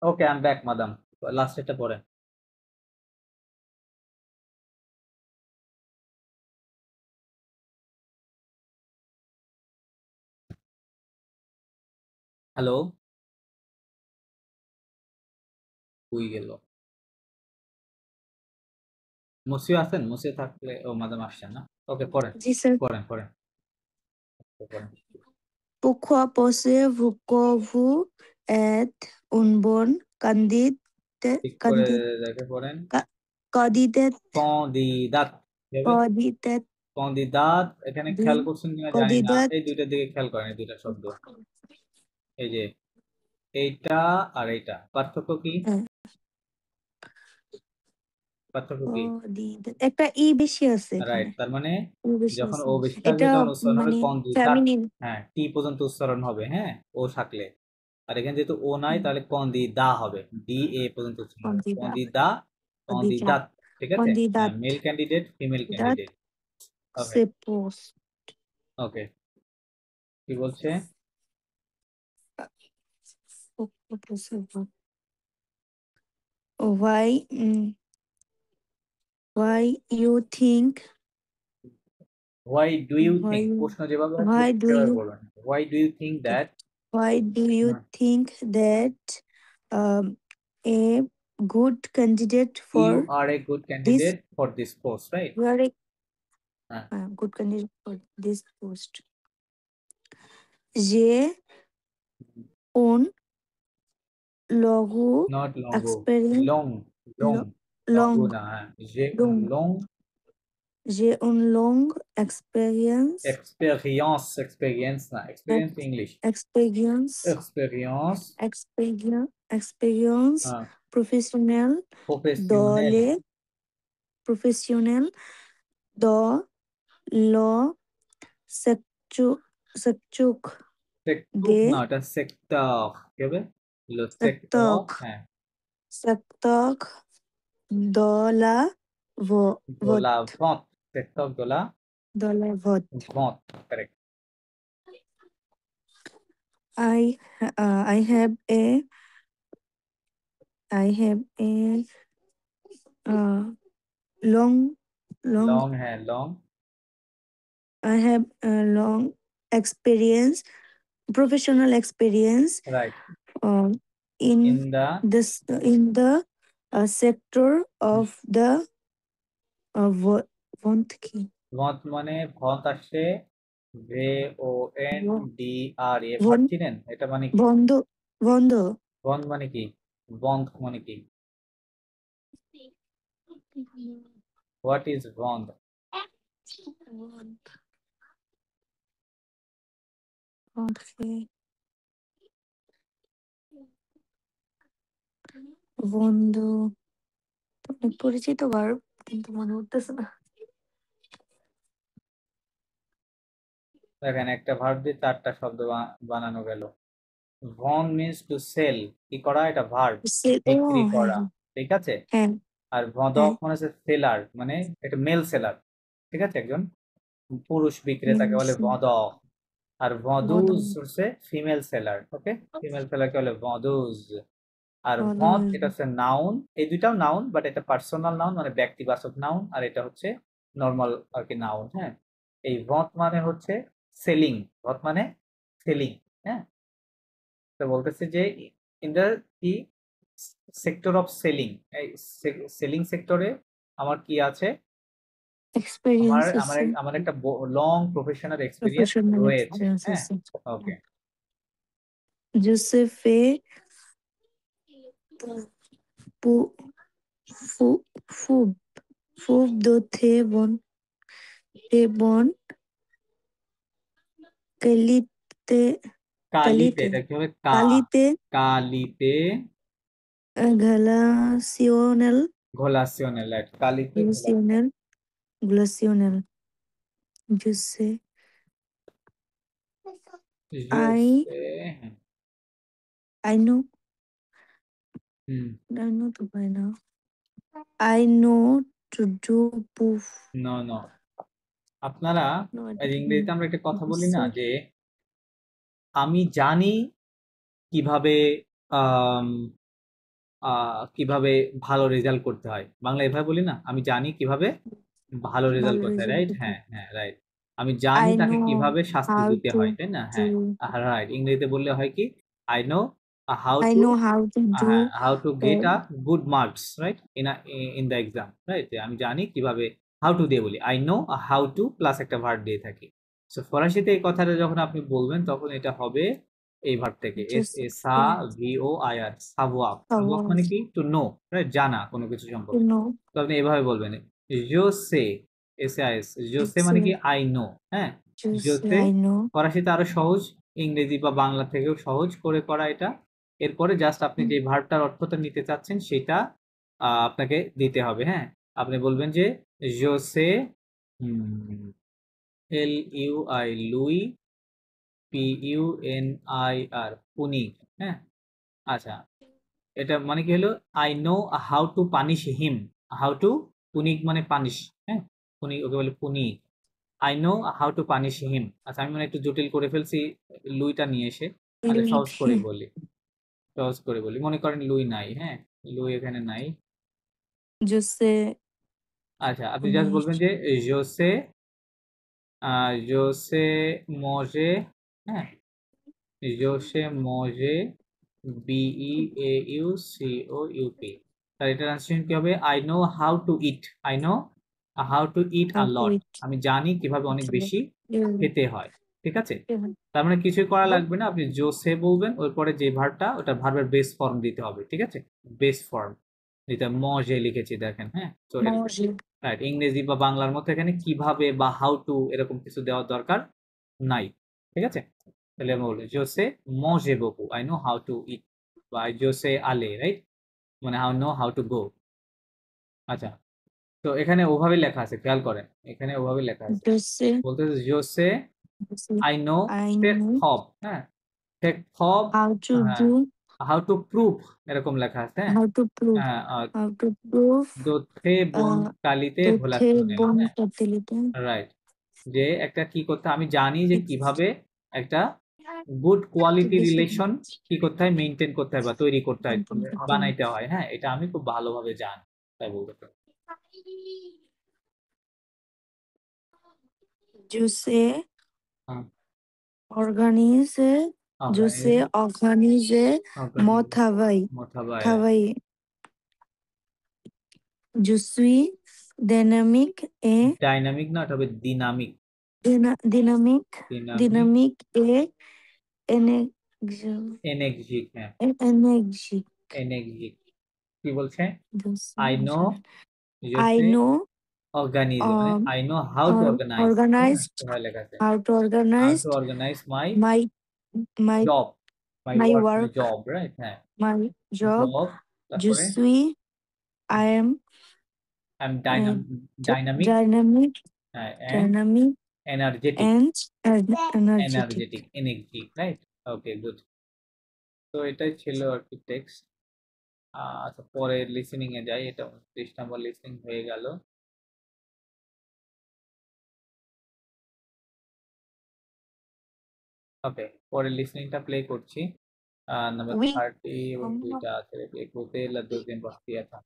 Okay, I am back madam, last এটা পড়েন। হ্যালো, কই গেল? মুসিও আছেন? মুসিও থাকলে, ও মাদাম আসছেন না, ওকে, পড়েন জি স্যার। পড়েন পড়েন পড়েন। Pourquoi pensez-vous que vous êtes une bonne ঠিক করে candidate, দেখে পড়েন। candidate, কন্দিদাত, candidate, কন্দিদাত, এখানে খেয়াল করছেন কিনা জানি না, candidate, এই দুইটার দিকে খেয়াল করেন, এই দুইটা শব্দ, এই যে এইটা আর এইটা, পার্থক্য কি? পার্থক্য কি? candidate। একটা ই বেশি আছে রাইট, এখানে। তার মানে ই বেশি যখন আছে। ও বেশি থাকবে এটা তখন উচ্চারণ হবে মানে কন্দিদাত, ফেমিনিন। হ্যাঁ, টি পর্যন্ত উচ্চারণ হবে, হ্যাঁ, ও থাকলে। আর এখানে যেহেতু ও নাই, তাহলে কন্দিদা হবে, ডি এ পর্যন্ত উচ্চারণ হবে, কন্দিদা, কন্দিদাত, ঠিক আছে, হ্যাঁ, Candidate, male candidate, female that candidate. Okay, suppose okay, কি বলছে? why why you think why do you why think, you প্রশ্ন যেভাবে আসবে why do সেভাবে you বলবেন, why do you think that, why do you think that um, a good candidate you for are a good this candidate for this post, right? you are a হ্যাঁ, good candidate for this post? যে un logo not লঙ্গো, experience long, long, long লঙ্গো না, হ্যাঁ, যে long long j'ai une longue expérience experience না, experience English, expérience experience, expérience হ্যাঁ, professionnelle dans professional, les professionnels dans le secteur secteur sector des না, এটা sector, কি হবে? Sector, secteur হ্যাঁ, secteur de la Dola vote ভঁত, sector Dola de la vote. ভঁত, correct. I have a long long, হ্যাঁ, long I have a long experience, professional experience right um, in in the the sector of the want কি ভন্ত মানে ভন্ত আসছে ভে O N ব- D আর এ verb বন- চিনেন এটা মানে কি বন্ধ বন্ধ বন্ধ মানে কি বন্ধ মানে কি হোয়াট ইজ বন্ধ বন্ধ অনেক পরিচিত ভার্ব কিন্তু মনে উঠতেছে না। দেখেন একটা ভার্ব দিয়ে 4টা শব্দ বানানো গেল ভন মিন্স টু সেল কি করা এটা ভার্ব ও বিক্রি হ্যাঁ করা ঠিক আছে হ্যাঁ আর ভদক মানে হচ্ছে সেলার মানে এটা মেল সেলার ঠিক আছে একজন পুরুষ বিক্রেতাকে বলে হ্যাঁ ভদক আর ভদুজ বদল হচ্ছে ফিমেল সেলার ওকে ফিমেল সেলারকে বলে ভদুজ আর ভদ বদল এটা হচ্ছে নাউন এই দুইটাও নাউন বাট এটা পার্সোনাল নাউন মানে ব্যক্তিবাচক নাউন আর এটা হচ্ছে নর্মাল আর কি নাউন হ্যাঁ এই ভদ মানে হচ্ছে সেলিং ভদ মানে সেলিং হ্যাঁ তো বলতেছে যে ইন দ্য কি সেক্টর অফ সেলিং এই সেলিং সেক্টরে আমার কি আছে এক্সপিরিয়েন্স আমার আছে আমার একটা লং প্রফেশনাল এক্সপিরিয়েন্স প্রফেশনাল রয়েছে এক্সপিরিয়েন্স হ্যাঁ আছে ওকে je sais fait pour fou fou fou de très bonne qualité কালিতে qualité এটা কি হবে কা qualité কালিতে glacial ঘোলাসিওনেল কালিতে glacial glacial je sais I I know I know to by now I know to do poof no no আপনারা no I এই don't ইংরেজিতে আমরা একটা কথা বলি না know যে আমি জানি কিভাবে আম, কিভাবে ভালো রেজাল্ট করতে হয় বাংলা এভাবে বলি না আমি জানি কিভাবে ভালো রেজাল্ট ভালো করতে হয় result রাইট করতে। হ্যাঁ হ্যাঁ রাইট আমি জানি I তাকে know কিভাবে শাস্তি how দিতে to হয় তাই না হ্যাঁ do রাইট ইংরেজিতে বললে হয় কি I know how I to know how to do হ্যাঁ how to get a uh, good marks right in the exam right আমি জানি কিভাবে হাউ টু দিয়ে বলি I know how to plus একটা ভার্ব দিয়ে থাকি সো ফরাসিতে এই কথাটা যখন আপনি বলবেন তখন এটা হবে এই ভার্ব থেকে এস just এ সা ভি ও আই আর সাভোয়াক সাভোয়াক মানে কি টু নো রাইট জানা কোনো কিছু to সম্পর্কে know তো আপনি এভাবে বলবেন জো সে এস এ এস জো সে মানে কি আই নো হ্যাঁ just জোতে I know ফরাসিতে আরো সহজ ইংরেজি বা বাংলা থেকেও সহজ করে করা এটা এরপরে জাস্ট আপনি যে ভার্বটার অর্থটা নিতে চাচ্ছেন সেটা আপনাকে দিতে হবে হ্যাঁ আপনি বলবেন যে জোসে এল ইউ আই লুই P U N I R পুনিক হ্যাঁ আচ্ছা এটা মানে কি হলো I know how to punish him how to পুনিক মানে পানিশ হ্যাঁ পুনিক ওকে বলে পুনিক I know how to punish him আচ্ছা আমি মানে একটু জটিল করে ফেলছি লুইটা নিয়ে এসে আচ্ছা Louis সহজ করে বলি সহজ করে বলি মনে করেন লুই নাই হ্যাঁ লুই এখানে নাই je sais আচ্ছা আপনি জাস্ট বলবেন যে জোসে জোসে মজে হ্যাঁ জোসে মজে বিই এ ইউ সি ও ইউপি তার এটা ট্রান্সলেশন কি হবে I know how to eat I know how to eat আ how to লট eat আমি জানি কিভাবে অনেক বেশি yeah, খেতে হয় ঠিক আছে yeah. তার মানে কিছুই করা লাগবে না আপনি জোসে বলবেন ওর পরে যে ভার্বটা ওটা ভার্বের বেস ফর্ম দিতে হবে ঠিক আছে বেস ফর্ম যেটা মজে লিখেছি দেখেন হ্যাঁ তো manger রাইট ইংরেজি বা বাংলার মতো এখানে কিভাবে বা হাউ টু এরকম কিছু দেওয়ার দরকার নাই ঠিক আছে তাহলে আমি বলি জোসে মজে বকু আই নো হাউ টু ইট বা জোসে আলে রাইট মানে how no how to go আচ্ছা তো এখানে ওভাবে লেখা আছে খেয়াল করেন এখানে ওভাবে লেখা আছে je sais বলতেছে জোসে je sais I know I টেক know হব হ্যাঁ টেক হব how to হ্যাঁ do হাউ টু প্রুভ এরকম লেখা আছে হ্যাঁ how to prove how to prove দোথে বোন কালিতে the ভোলা bon হ্যাঁ fertility রাইট যে একটা কি করতে আমি জানি যে কিভাবে একটা গুড কোয়ালিটি রিলেশন কি করতে হয় মেনটেন করতে হয় বা তৈরি করতে হয় বানাইতে হয় হ্যাঁ এটা আমি খুব ভালোভাবে জানি তাই বলতে পারি जो से हाँ organize जो से organize moi travail মোথাবাই travail je suis dynamique et dynamic না ওটা হবে ডিনামিক dynamique ডিনামিক et এনার্জিক হ্যাঁ énergique. এনার্জিক কি বলছে This I is- know I know অর্গানিজ মানে I know how to organize organized লেখা আছে how to how organize to organize my my job my my work work. Job right হ্যাঁ my job. জব Je তারপরে suis I am I am dynamic dynamic হ্যাঁ dynamic energetic and energetic. Energetic energy right okay good তো এটাই ছিল আর কি text আচ্ছা পরে listening এ যাই এটা 30 নম্বর লিসেনিং হয়ে গেল ওকে পরে লিসেনিংটা প্লে করছি নাম্বার Oui. 30 এবং দুইটা আছে প্লে করতে লা deuxième partie था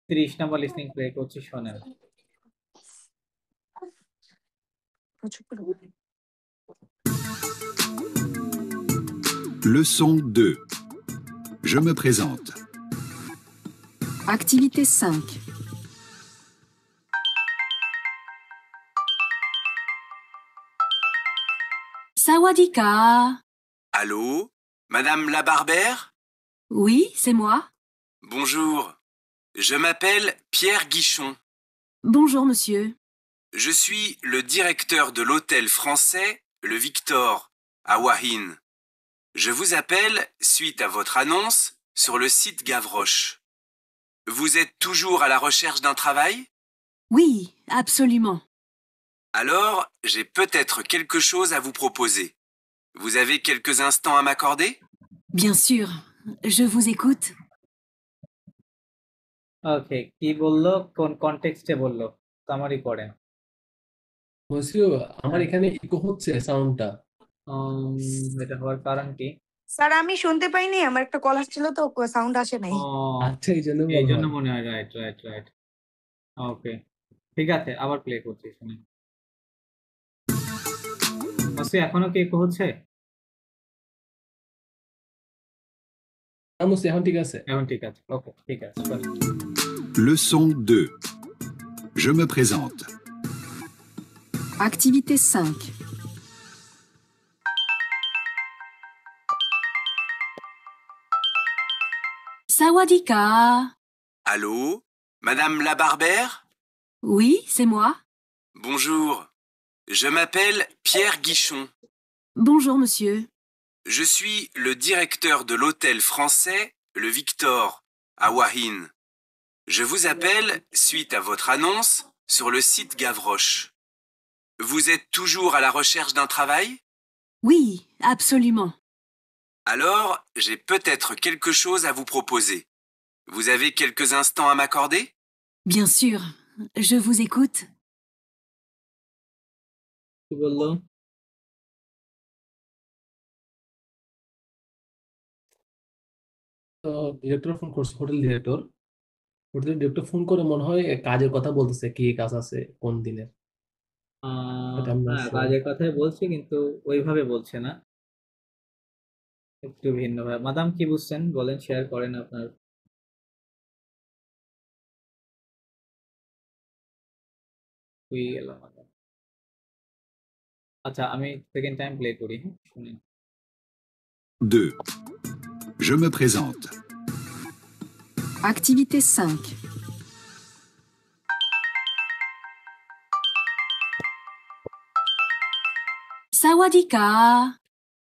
30 নম্বর লিসেনিং প্লে করছি শোনেন Leçon 2. Je me présente. Activité 5. Sawadika. Allô? Madame la Barbère? Oui, c'est moi. Bonjour. Je m'appelle Pierre Guichon. Bonjour, monsieur. Je suis le directeur de l'hôtel français, le Victor, à Wahin. Je vous appelle suite à votre annonce sur le site Gavroche. Vous êtes toujours à la recherche d'un travail? Oui, absolument. Alors, j'ai peut-être quelque chose à vous proposer. Vous avez quelques instants à m'accorder? Bien sûr. Je vous écoute. ওকে কি বললো কোন কনটেক্সটে বললো summary করেন মসিও আমার এখানে eco হচ্ছে সাউন্ডটা। এটা হওয়ার কারণ কি স্যার আমি শুনতে পাইনি আমার একটা কল আসছিল তো সাউন্ড আসে নাই আচ্ছা এই জন্য এই মনে জন্য হয়। মনে হয় রাইট রাইট রাইট ওকে ঠিক আছে আবার প্লে করছি শুনুন মসি এখনো কি ইকো হচ্ছে মসি এখন ঠিক আছে। এখন ঠিক আছে ওকে ঠিক আছে চলো। Leçon 2. Je me présente. Activité 5. Sawadika. Allô? Madame la Barbère? Oui, c'est moi. Bonjour. Je m'appelle Pierre Guichon. Bonjour, monsieur. Je suis le directeur de l'hôtel français, le Victor, à Wahin. Je vous appelle suite à votre annonce sur le site Gavroche. Vous êtes toujours à la recherche d'un travail? Oui, absolument. Alors, j'ai peut-être quelque chose à vous proposer. Vous avez quelques instants à m'accorder? Bien sûr. Je vous écoute. কি বললো তো director phone করছে, hotel director phone করে মনে হয় কাজের কথা বলতেছে, কি কাজ আছে কোন দিনের। But I'm not হ্যাঁ sure. কাজের কথাই বলছি কিন্তু ওইভাবে বলছে না একটু ভিন্নভাবে মাদাম কি বুঝছেন বলেন শেয়ার করেন আপনার হয়ে গেল মাদাম আচ্ছা আমি সেকেন্ড টাইম প্লে করি হ্যাঁ শুনেন 2. Je me présente. Activité 5. Sawadika.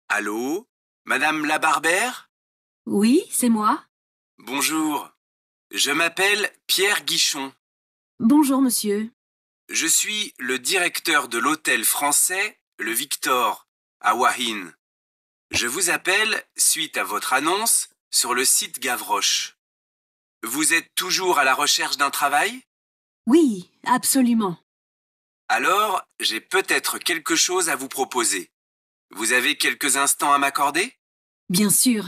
Allô? Madame la Barbère? Oui, c'est moi. Bonjour. Je m'appelle Pierre Guichon. Bonjour, monsieur. Je suis le directeur de l'hôtel français, le Victor, à Wahin. Je vous appelle suite à votre annonce sur le site Gavroche. Vous êtes toujours à la recherche d'un travail? Oui, absolument. Alors, j'ai peut-être quelque chose à vous proposer. Vous avez quelques instants à m'accorder? Bien sûr.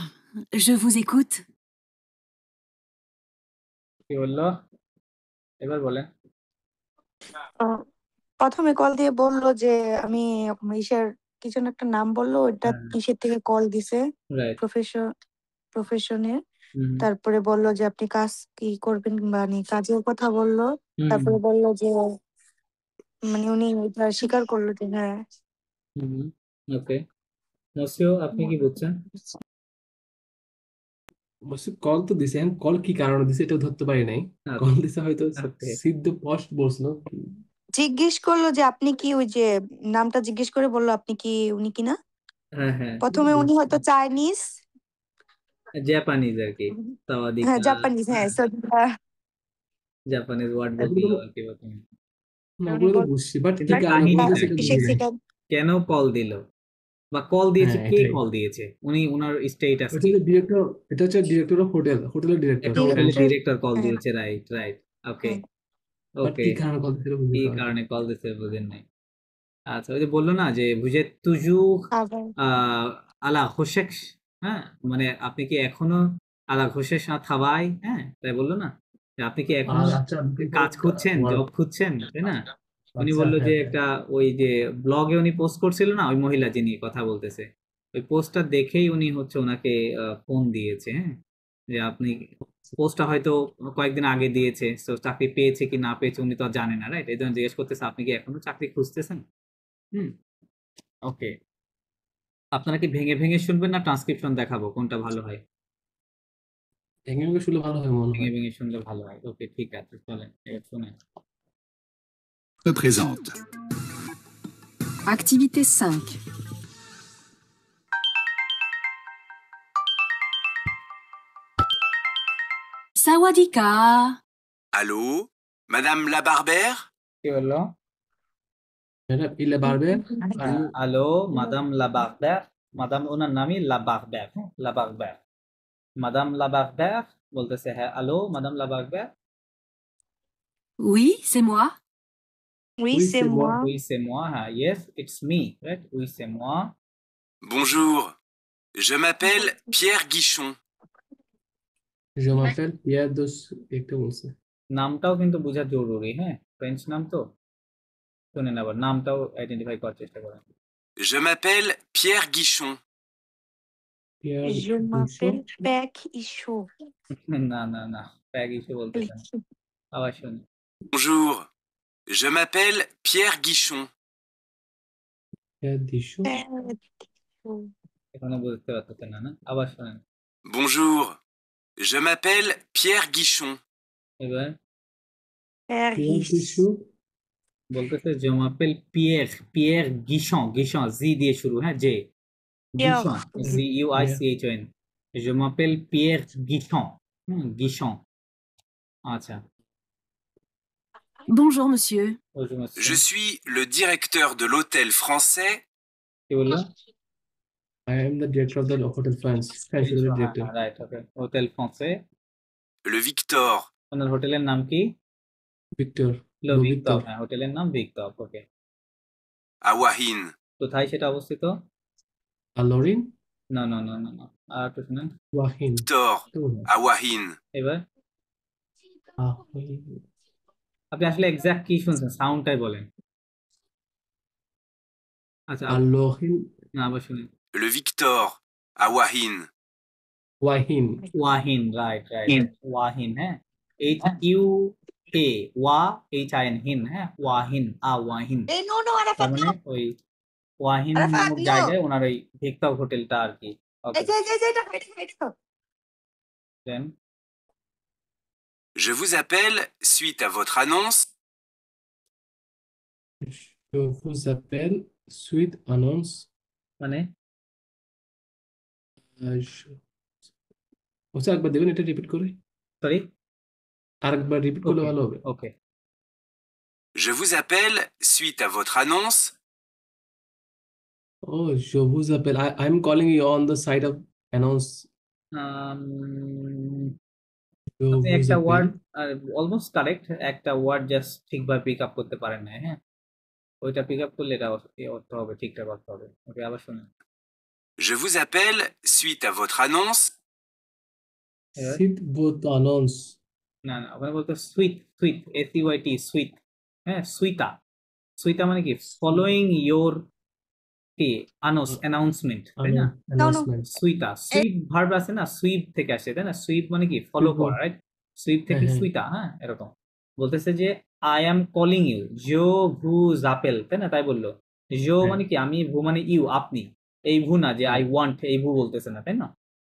Je vous écoute. কি বললো এবার বলেন প্রথমে call দিয়ে বললো যে আমি ইসের কিছু একটা নাম বললো, ওটা হ্যাঁ কিসের থেকে কল দিছে, রাইট প্রফেশনের। তারপরে বললো যে আপনি কাজ কি করবেন, মানে কাজের কথা বললো। তারপরে বললো যে মানে উনি এটা স্বীকার করলো যে হ্যাঁ। ওকে মসিও আপনি কি বুঝছেন? অবশ্যই কল তো দিছে, কল কি কারণে দিছে এটা ধরতে পারি নাই। কল দিছে হয়তো ওকে সিদ্ধ পোস্ট বলছিল। জিজ্ঞেস করলো যে আপনি কি, ওই যে নামটা জিজ্ঞেস করে বললো আপনি কি উনি কিনা। হ্যাঁ হ্যাঁ প্রথমে উনি হয়তো চাইনিজ, জাপানিজ আর কি, হ্যাঁ সাওয়াদিকা জাপানিজ, হ্যাঁ জাপানিজ ওয়ার্ড ওগুলো বললো তো আর কি প্রথমে। ওগুলো তো বুঝছি, বাট কি এটার কারণে কল কাহিনীটা দিছে কি? এটা বুঝি নাই। কেন কল দিল বা কল দিয়েছে, হ্যাঁ কে এটাই। কল দিয়েছে, উনি ওনার স্টেটাস এটা হচ্ছে ডিরেক্টর, এটা হচ্ছে ডিরেক্টর অফ হোটেল, হোটেলের ডিরেক্টর। একটা হোটেল Director, ডিরেক্টর কল হ্যাঁ দিয়েছে, রাইট রাইট ওকে হ্যাঁ। বাট ওকে কি কারণে কল দিছে এটা বুঝি কি পারি নাই। কারণে কল দিতে বুঝেন নাই? আচ্ছা ওই যে বললো না যে বুঝে তুজু আবার আলা হোশেক, হ্যাঁ মানে আপনি কি এখনো আলা হোশেক না থাবাই, হ্যাঁ তাই বললো না যে আপনি কি এখনো আর আচ্ছা কাজ খুঁজছেন, জব খুঁজছেন, তাই না? উনি আচ্ছা বললো যে হ্যাঁ হ্যাঁ। একটা ওই যে ব্লগে উনি পোস্ট করছিল না, ওই মহিলা যিনি কথা বলতেছে, ওই পোস্টটা দেখেই উনি হচ্ছে ওনাকে ফোন দিয়েছে, হ্যাঁ যে আপনি পোস্টটা হয়তো কয়েকদিন আগে দিয়েছে, তো চাকরি পেয়েছে কি না পেয়েছে উনি তো আর জানে না, রাইট? এই জন্য জিজ্ঞেস করতেছে আপনি কি এখনো চাকরি খুঁজতেছেন। ওকে আপনারা কি ভেঙে ভেঙে শুনবেন না ট্রান্সক্রিপশন দেখাবো, কোনটা ভালো হয়? ভেঙে ভেঙে শুনলে ভালো হয় মনে ভেঙে হয়। ভেঙে শুনলে ভালো হয়, ওকে ঠিক আছে চলেন এবার শুনেন। Me présente. Activité 5. Sawadika. Allô Madame la Barbère? কি বললো? ম্যাডাম ইলে বারবে হ্যালো মাদাম লাবাগদার, মাদাম ওনার নামই লাবাগদার, হ্যাঁ লাবাগদার, মাদাম লাবাগদার বলতেছে, হ্যাঁ হ্যালো মাদাম লাবাগদার। Oui, c'est moi. Oui, Oui, c'est c'est moi. moi. Oui c'est moi, হ্যাঁ yes it's me, right? Oui c'est moi. Bonjour, je m'appelle Pierre Guichon. Je m'appelle Pierre dos একটা বলছে। নামটাও কিন্তু বোঝা জরুরি, হ্যাঁ ফ্রেঞ্চ নাম তো, শুনেন আবার নামটাও আইডেন্টিফাই করার চেষ্টা করেন। Je m'appelle Pierre Guichon. Pierre Je Guichon. m'appelle Pek Isho. না না না প্যাগ ইস্যু বলতেছেন, আবার শুনি। Bonjour, je m'appelle Pierre Guichon. Pierre Guichon. এখানে বুঝতে পারতেছেন না, না আবার শুনেন। Bonjour, je m'appelle Pierre Guichon. এবার Pierre Paris. Guichon. বলতেছে je m'appelle Pierre, Pierre Guichon, Guichon G দিয়ে শুরু, হ্যাঁ জে Guichon, G U I C H O N, je m'appelle Pierre Guichon, Guichon. আচ্ছা Bonjour, monsieur. Je suis le directeur de l'hôtel français. কি বললো? I am the director of the Hotel France. French hotel director. Right okay hotel ফ্রান্সে, Le Victor. ওনার হোটেলের নাম কি? Victor. লো No, Victor, Victor. হ্যাঁ হোটেলের নাম ভিক্টর, ওকে À Wahin. কোথায় সেটা অবস্থিত? Alorin. না না না না না আর একটু শুনেন। Wahin. Victor. À Wahin. এবার Wahin. আপনি আসলে এক্সাক্ট কি শুনছেন, সাউন্ডটাই বলেন। আচ্ছা Alorin. না আবার শুনেন। Le Victor. À Wahin. Wahin. Wahin, right right Wahin, হ্যাঁ এইচ ইউ এ ওয়া এইচ আই এন হিন, হ্যাঁ ওয়াহিন ওয়াহিন, Hey, no, Arafat, তার মানে ওই ওয়াহিন Arafat, নামক no. জায়গায় ওনার ওই ভিক্টর হোটেলটা আর কি। ওকে দেন Je vous appelle suite à votre annonce. Je vous appelle suite annonce. মানে ওটা একবার দেবেন, এটা রিপিট করে, সরি আরেকবার রিপিট করলে ভালো হবে। ওকে Je vous appelle suite à votre annonce. Oh, je vous appelle. I'm calling you on the side of announce. Je আপনি vous একটা appelle. ওয়ার্ড অলমোস্ট কারেক্ট, একটা ওয়ার্ড জাস্ট ঠিকভাবে পিক আপ করতে পারেন না, হ্যাঁ ওইটা পিক আপ করলে এটা অর্থ হবে, ঠিকঠাক অর্থ হবে। ওকে আবার শুনুন। Je vous appelle suite à votre annonce. Suite both annonce. না না ওখানে বলতে সুইট, সুইট এসইওয়াইটি সুইট, হ্যাঁ সুইটা, সুইতা মানে কি ফলোইং ইয়োর কি অ্যানাউন্সমেন্ট, তাই না? অ্যানাউন্সমেন্ট সুইতা সুইপ ভার্ব আছে না, সুইপ থেকে আসে, তাই না? সুইপ মানে কি ফলো করা, রাইট? সুইপ থেকে হ্যাঁ। সুইতা, হ্যাঁ এরকম বলতেছে যে আই অ্যাম কলিং ইউ জো ভু জাপেল, তাই না? তাই বললো জো হ্যাঁ। মানে কি আমি, ভু মানে ইউ আপনি, এই ভু না যে আই ওয়ান্ট, এই ভু বলতেছে না, তাই না?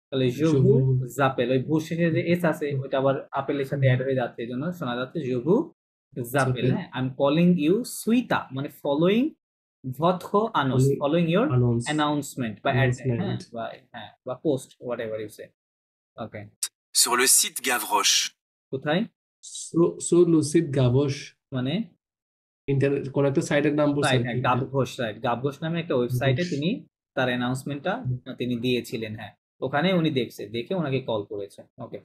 তাহলে জো ভু জাপেল, ওই ভু শেষে যে এস আছে ওইটা আবার আপেলের সাথে অ্যাড হয়ে যাচ্ছে, এই জন্য শোনা যাচ্ছে জো ভু জাপেল। হ্যাঁ, আই এম কলিং ইউ সুইতা মানে ফলোইং ভথ আনোস, following your announcement by ad, by post, whatever you say. Okay. Sur le site Gavroche. কোথায়? সো লুসিড গাভোস মানে ইন্টারনেট কোন একটা সাইটের নাম বলছে সাইট, হ্যাঁ, গাবঘোষ সাইট, গাবঘোষ নামে একটা ওয়েবসাইটে গাবঘোষ। তিনি তার অ্যানাউন্সমেন্টটা তিনি দিয়েছিলেন, হ্যাঁ ওখানে উনি দেখছে, দেখে ওনাকে কল করেছে। ওকে,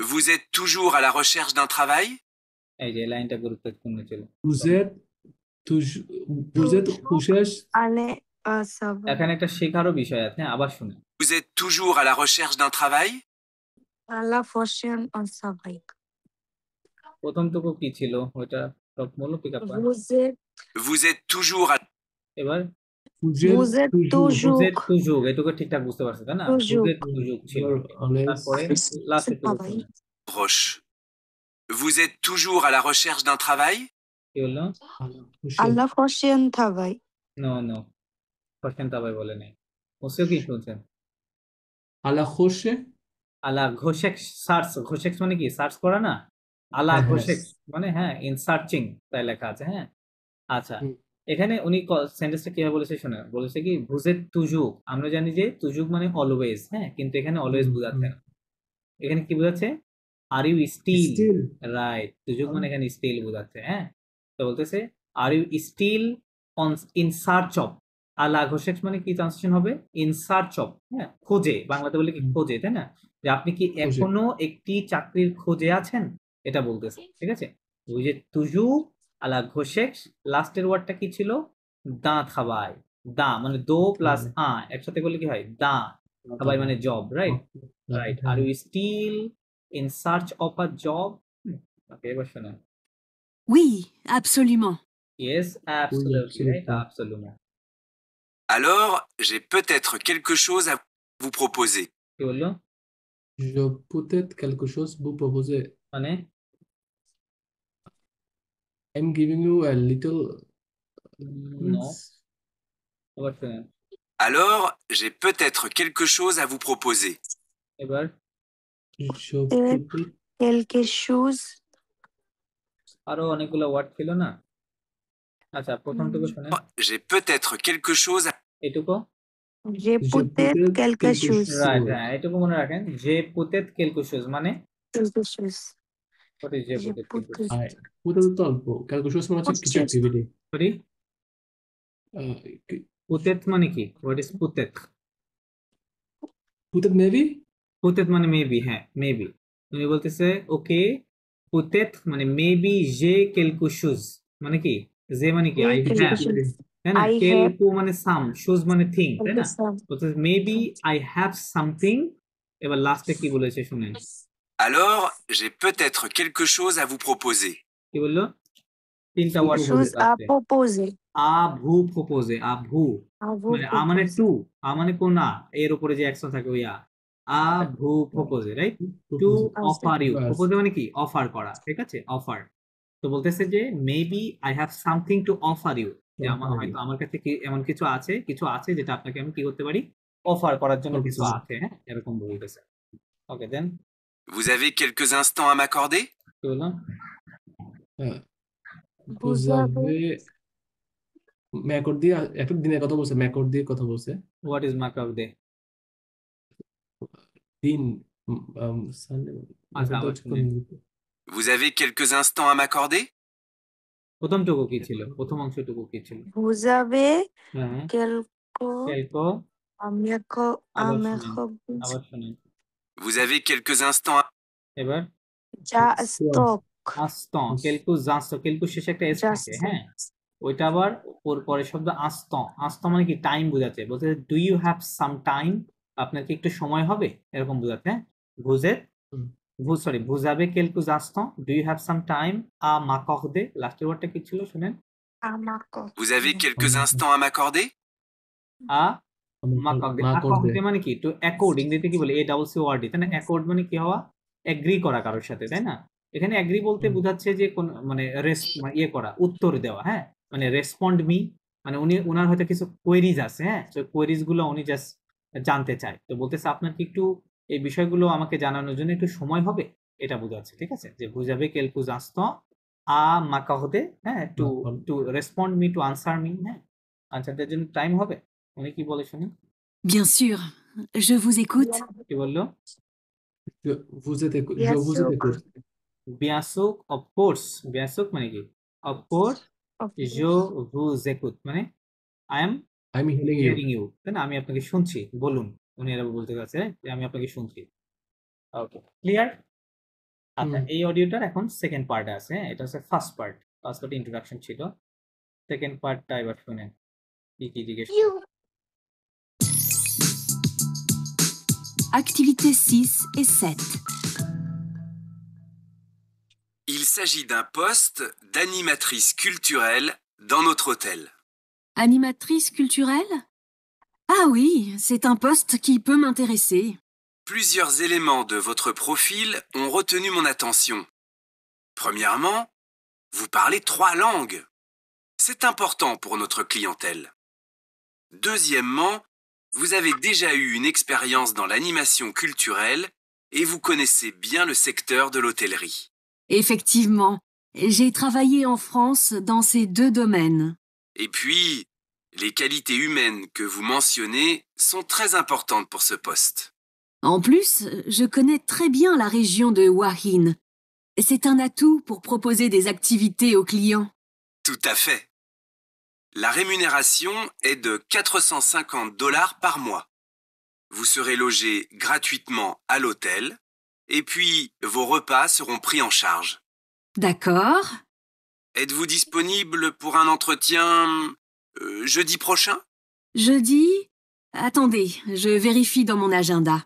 Vous êtes toujours à la recherche d'un travail? এই যে লাইনটা গুরুত্বপূর্ণ ছিল। Vous êtes recherche আলে সব এখানে একটা শেখারও বিষয় আছে, হ্যাঁ আবার শুনে। Vous êtes toujours à la recherche d'un travail? আলা ফরশন অন সবাই প্রথমটুকু কি ছিল ওইটা সব মূল পিক আপ। বুঝে Vous êtes toujours à... এবার বুঝে তুজুক বুঝে তুজুক, এটুকু ঠিকঠাক বুঝতে পারছো তাই না? তুজুক। বুঝে তুজুক ছিল, তারপরে লাস্টে সবাই Roche. Vous êtes toujours à la recherche d'un travail? কি হলো? আল্লাহ ফরশন থাবাই নো নো, কোশ্চেন তবে বলে নাই। ওসিও কি শুনছেন? আলা খোশে আলা ঘোষেক সার্চ, ঘোষেক মানে কি সার্চ করা না, আলা হ্যাঁ, হ্যাঁ। ঘোষেক মানে হ্যাঁ ইন সার্চিং, তাই লেখা আছে। হ্যাঁ আচ্ছা, হুম। এখানে উনি সেন্টেন্সটা কিভাবে বলেছে শোনেন, বলেছে কি বুঝে তুজুক, আমরা জানি যে তুজুক মানে অলওয়েজ, হ্যাঁ কিন্তু এখানে অলওয়েজ বোঝাচ্ছে না, এখানে কি বোঝাচ্ছে are you still, Still. Right, তুজুক মানে এখানে স্টিল বোঝাচ্ছে। হ্যাঁ তো বলতেছে are you still on in search of, আলা ঘোষেক মানে কি ট্রান্সলেশন হবে? ইন সার্চ অফ, হ্যাঁ খোঁজে, বাংলাতে বলে কি খোঁজে, তাই না? যে আপনি কি এখনো একটি চাকরির খোঁজে আছেন, এটা বলতেছে, ঠিক আছে? ওই যে তুজু আলা ঘোষেক, লাস্টের ওয়ার্ডটা কি ছিল? দা খাবাই, দা মানে দো প্লাস একসাথে করলে কি হয়? দা খাবাই মানে job, right? Right, are you still in search of a job. Okay, এবার শোনেন। Oui, absolument. Yes, absolutely, absolument. right? Absolument. Alors, j'ai peut-être quelque chose à vous proposer. কি বললো? Je peut-être quelque chose vous proposer. মানে I'm giving you a little no, এবার শোনেন। Alors, j'ai peut-être quelque chose à vous proposer. এবার Je peut-être কেলকে shoes আরো অনেকগুলো word ছিল না? আচ্ছা, প্রথমটুকু শোনেন, J'ai peut-être quelque chose à... এটুকু যে পুতে কেলকে শুজ রাইট, হ্যাঁ এটুকু মনে রাখেন, যে পুতেত কেলকু শুজ মানে কেলকে শুজ what is যে যে পুতেত কেলকু পুতে I peut-être তো অল্প quelque chose মানে হচ্ছে কিছু অ্যাক্টিভিটি সরি, পুতেত মানে কি? হোয়াট ইজ পুতেত? peut-être maybe পুতেত মানে মেবি, হ্যাঁ মেবি। তুমি বলতেছে ওকে পুতেত মানে মেবি যে কেলকু শুজ মানে কি? যে মানে কি? আই হ্যাভ, তাই না? I have- কেলকু মানে সাম, শুজ মানে থিং, তাই না? বলতেছে মেবি আই হ্যাভ সামথিং। এবার লাস্টে কি বলেছে শুনেন, Alors, j'ai peut-être quelque chose à vous proposer. কি বললো? তিনটা ওয়ার্ড শুজ আ প্রপোজে আ ভু প্রপোজে, আ ভু মানে আ মানে টু, আ মানে কোনা, এর উপরে যে অ্যাকশন থাকে ওই আ ভু প্রপোজে, রাইট? টু অফার ইউ, প্রপোজে মানে কি? অফার করা, ঠিক আছে? অফার। তো বলতেছে যে maybe I have something to offer you, যে আমার হয়তো আমার কাছে কি এমন কিছু আছে যেটা আপনাকে আমি কি করতে পারি? অফার করার জন্য কিছু আছে, হ্যাঁ এরকম বলতেছে। ওকে দেন Vous avez quelques instants à m'accorder? কি বললাম? vous avez ম্যাকর দিয়ে একটা দিনের কথা বলছে, ম্যাকর দিয়ে কথা বলছে what is mark off day? দিন সানডে আচ্ছা, আবার শুনি। Vous avez quelques instants à m'accorder? প্রথমটুকু কি ছিল? প্রথম অংশটুকু কি ছিল? বুঝাবে হ্যাঁ, কেলকো কেলকো, আমেকো আবার আমেকো শুনেন, আবার শুনেন। Vous avez quelques instants à... এবার যা স্টক আস্তন, কেলকু জাস্ত, কেলকু শেষে একটা এস থাকে, হ্যাঁ ওইটা আবার ওর পরের শব্দ আস্ত, আস্ত মানে কি? টাইম বোঝাচ্ছে। বলতে do you have some time, আপনার কি একটু সময় হবে, এরকম বোঝাচ্ছে। হ্যাঁ বুঝে বুঝাবে কেলকু জাস্ত, do you have some time আ মাকহ দে, লাস্টের ওয়ার্ডটা কি ছিল শুনেন? আমাকে Vous avez quelques instants à m'accorder? আ আমার মাকাউডে মা করবে আকাউন্টে মানে কি টু অ্যাকর্ডিং দিতে কি বলে এ ডাবল সি ওয়ার্ড তাই না অ্যাকর্ড মানে কি হওয়া এগ্রি করা কারোর সাথে তাই না এখানে এগ্রি বলতে বোঝাচ্ছে যে কোন মানে ইয়ে করা উত্তর দেওয়া হ্যাঁ মানে রেসপন্ড মি মানে উনি ওনার হয়তো কিছু কোয়েরিজ আছে হ্যাঁ তো কোয়েরিজ গুলো উনি জাস্ট জানতে চায় তো বলতেছে আপনার কি একটু এই বিষয়গুলো আমাকে জানানোর জন্য একটু সময় হবে এটা বোঝাচ্ছে ঠিক আছে যে বুঝাবে কেলকুজ আসতো আ মাকাহদে হ্যাঁ to to respond me to answer me হ্যাঁ আনসারদের জন্য টাইম হবে উনি কি বলে শুনি Bien sûr, je vous écoute. কি বললো vous êtes je Bien vous sûr. écoute বিয়াসুক অফ কোর্স বিয়াসুক মানে কি অফ কোর্স জো vous écoute মানে I am I'm hearing you hearing you তাই না আমি আপনাকে শুনছি বলুন উনি এরা বলতে চাচ্ছে যে আমি আপনাকে শুনছি ওকে ক্লিয়ার আচ্ছা এই অডিওটার এখন সেকেন্ড পার্ট আছে হ্যাঁ এটা হচ্ছে ফার্স্ট পার্ট ইন্ট্রোডাকশন ছিল সেকেন্ড পার্টটা এবার শুনেন কি কি জিজ্ঞেস Activités 6 et 7. Il s'agit d'un poste d'animatrice culturelle dans notre hôtel. Animatrice culturelle? Ah oui, c'est un poste qui peut m'intéresser. Plusieurs éléments de votre profil ont retenu mon attention. Premièrement, vous parlez 3 langues. C'est important pour notre clientèle. Deuxièmement, vous avez déjà eu une expérience dans l'animation culturelle et vous connaissez bien le secteur de l'hôtellerie. Effectivement, j'ai travaillé en France dans ces 2 domaines. Et puis, les qualités humaines que vous mentionnez sont très importantes pour ce poste. En plus, je connais très bien la région de Wahin. C'est un atout pour proposer des activités aux clients. Tout à fait. La rémunération est de $450 par mois. Vous serez logé gratuitement à l'hôtel et puis vos repas seront pris en charge. D'accord. Êtes-vous disponible pour un entretien jeudi prochain? Jeudi? Attendez, je vérifie dans mon agenda.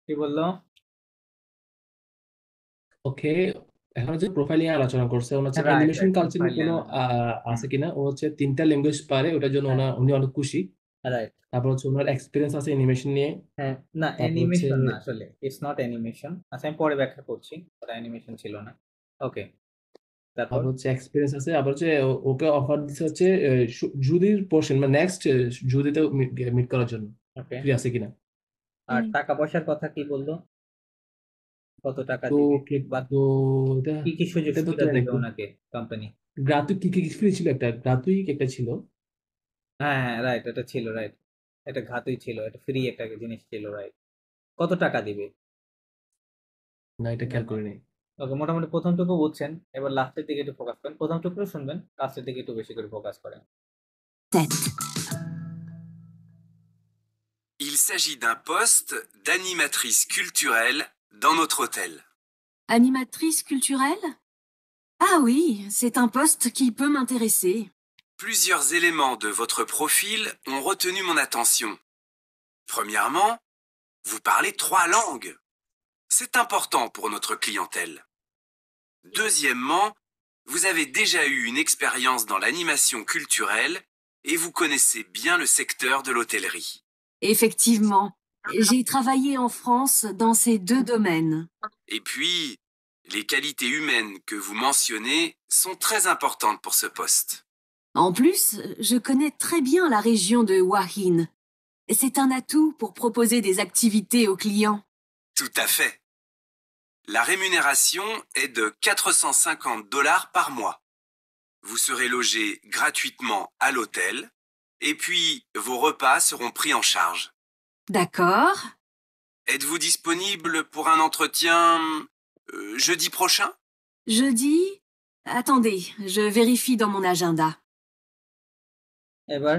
কি বললো ওকে এখন হচ্ছে profiling আলোচনা করছে ওনার হচ্ছে Right, animation right, কালচারে profiling কোনো আছে কিনা ও হচ্ছে 3টা ল্যাঙ্গুয়েজ পারে ওটার জন্য উনি অনেক খুশি রাইট তারপর হচ্ছে ওনার এক্সপিরিয়েন্স আছে অ্যানিমেশন নিয়ে হ্যাঁ না তারপর হচ্ছে অ্যানিমেশন না আসলে ইটস নট অ্যানিমেশন আচ্ছা আমি পরে ব্যাখ্যা করছি ওটা অ্যানিমেশন ছিল না ওকে তারপর তারপর হচ্ছে এক্সপিরিয়েন্স আছে আবার হচ্ছে ওকে অফার দিচ্ছে হচ্ছে জুদির পোর্শন মানে নেক্সট জুদিতে মিট করার জন্য ওকে ফ্রি আছে কিনা আর টাকা পয়সার কথা কি বললো কত টাকা তো দিবে বা তো এটা কি কি সুযোগ এটা তো সুবিধা দেবে একটু ওনাকে কোম্পানি গ্রাতুইট কি ফ্রি ছিল একটা গ্রাতুইট একটা ছিল হ্যাঁ হ্যাঁ রাইট এটা ছিল রাইট এটা ঘাতুই ছিল এটা ফ্রি একটা জিনিস ছিল রাইট কত টাকা দিবে না এটা খেয়াল করিনি ওকে মোটামুটি প্রথমটুকু বুঝছেন এবার লাস্টের দিকে একটু ফোকাস করেন প্রথমটুকু শুনবেন লাস্টের দিকে একটু বেশি করে ফোকাস করেন 7. Il s'agit d'un poste d'animatrice culturelle dans notre hôtel. Animatrice culturelle? Ah oui, c'est un poste qui peut m'intéresser. Plusieurs éléments de votre profil ont retenu mon attention. Premièrement, vous parlez 3 langues. C'est important pour notre clientèle. Deuxièmement, vous avez déjà eu une expérience dans l'animation culturelle et vous connaissez bien le secteur de l'hôtellerie. Effectivement, j'ai travaillé en France dans ces 2 domaines. Et puis, les qualités humaines que vous mentionnez sont très importantes pour ce poste. En plus, je connais très bien la région de Wahin. C'est un atout pour proposer des activités aux clients. Tout à fait. La rémunération est de $450 par mois. Vous serez logé gratuitement à l'hôtel et puis vos repas seront pris en charge. D'accord. Êtes-vous disponible pour un entretien jeudi prochain? Jeudi? Attendez, je vérifie dans mon agenda. এবার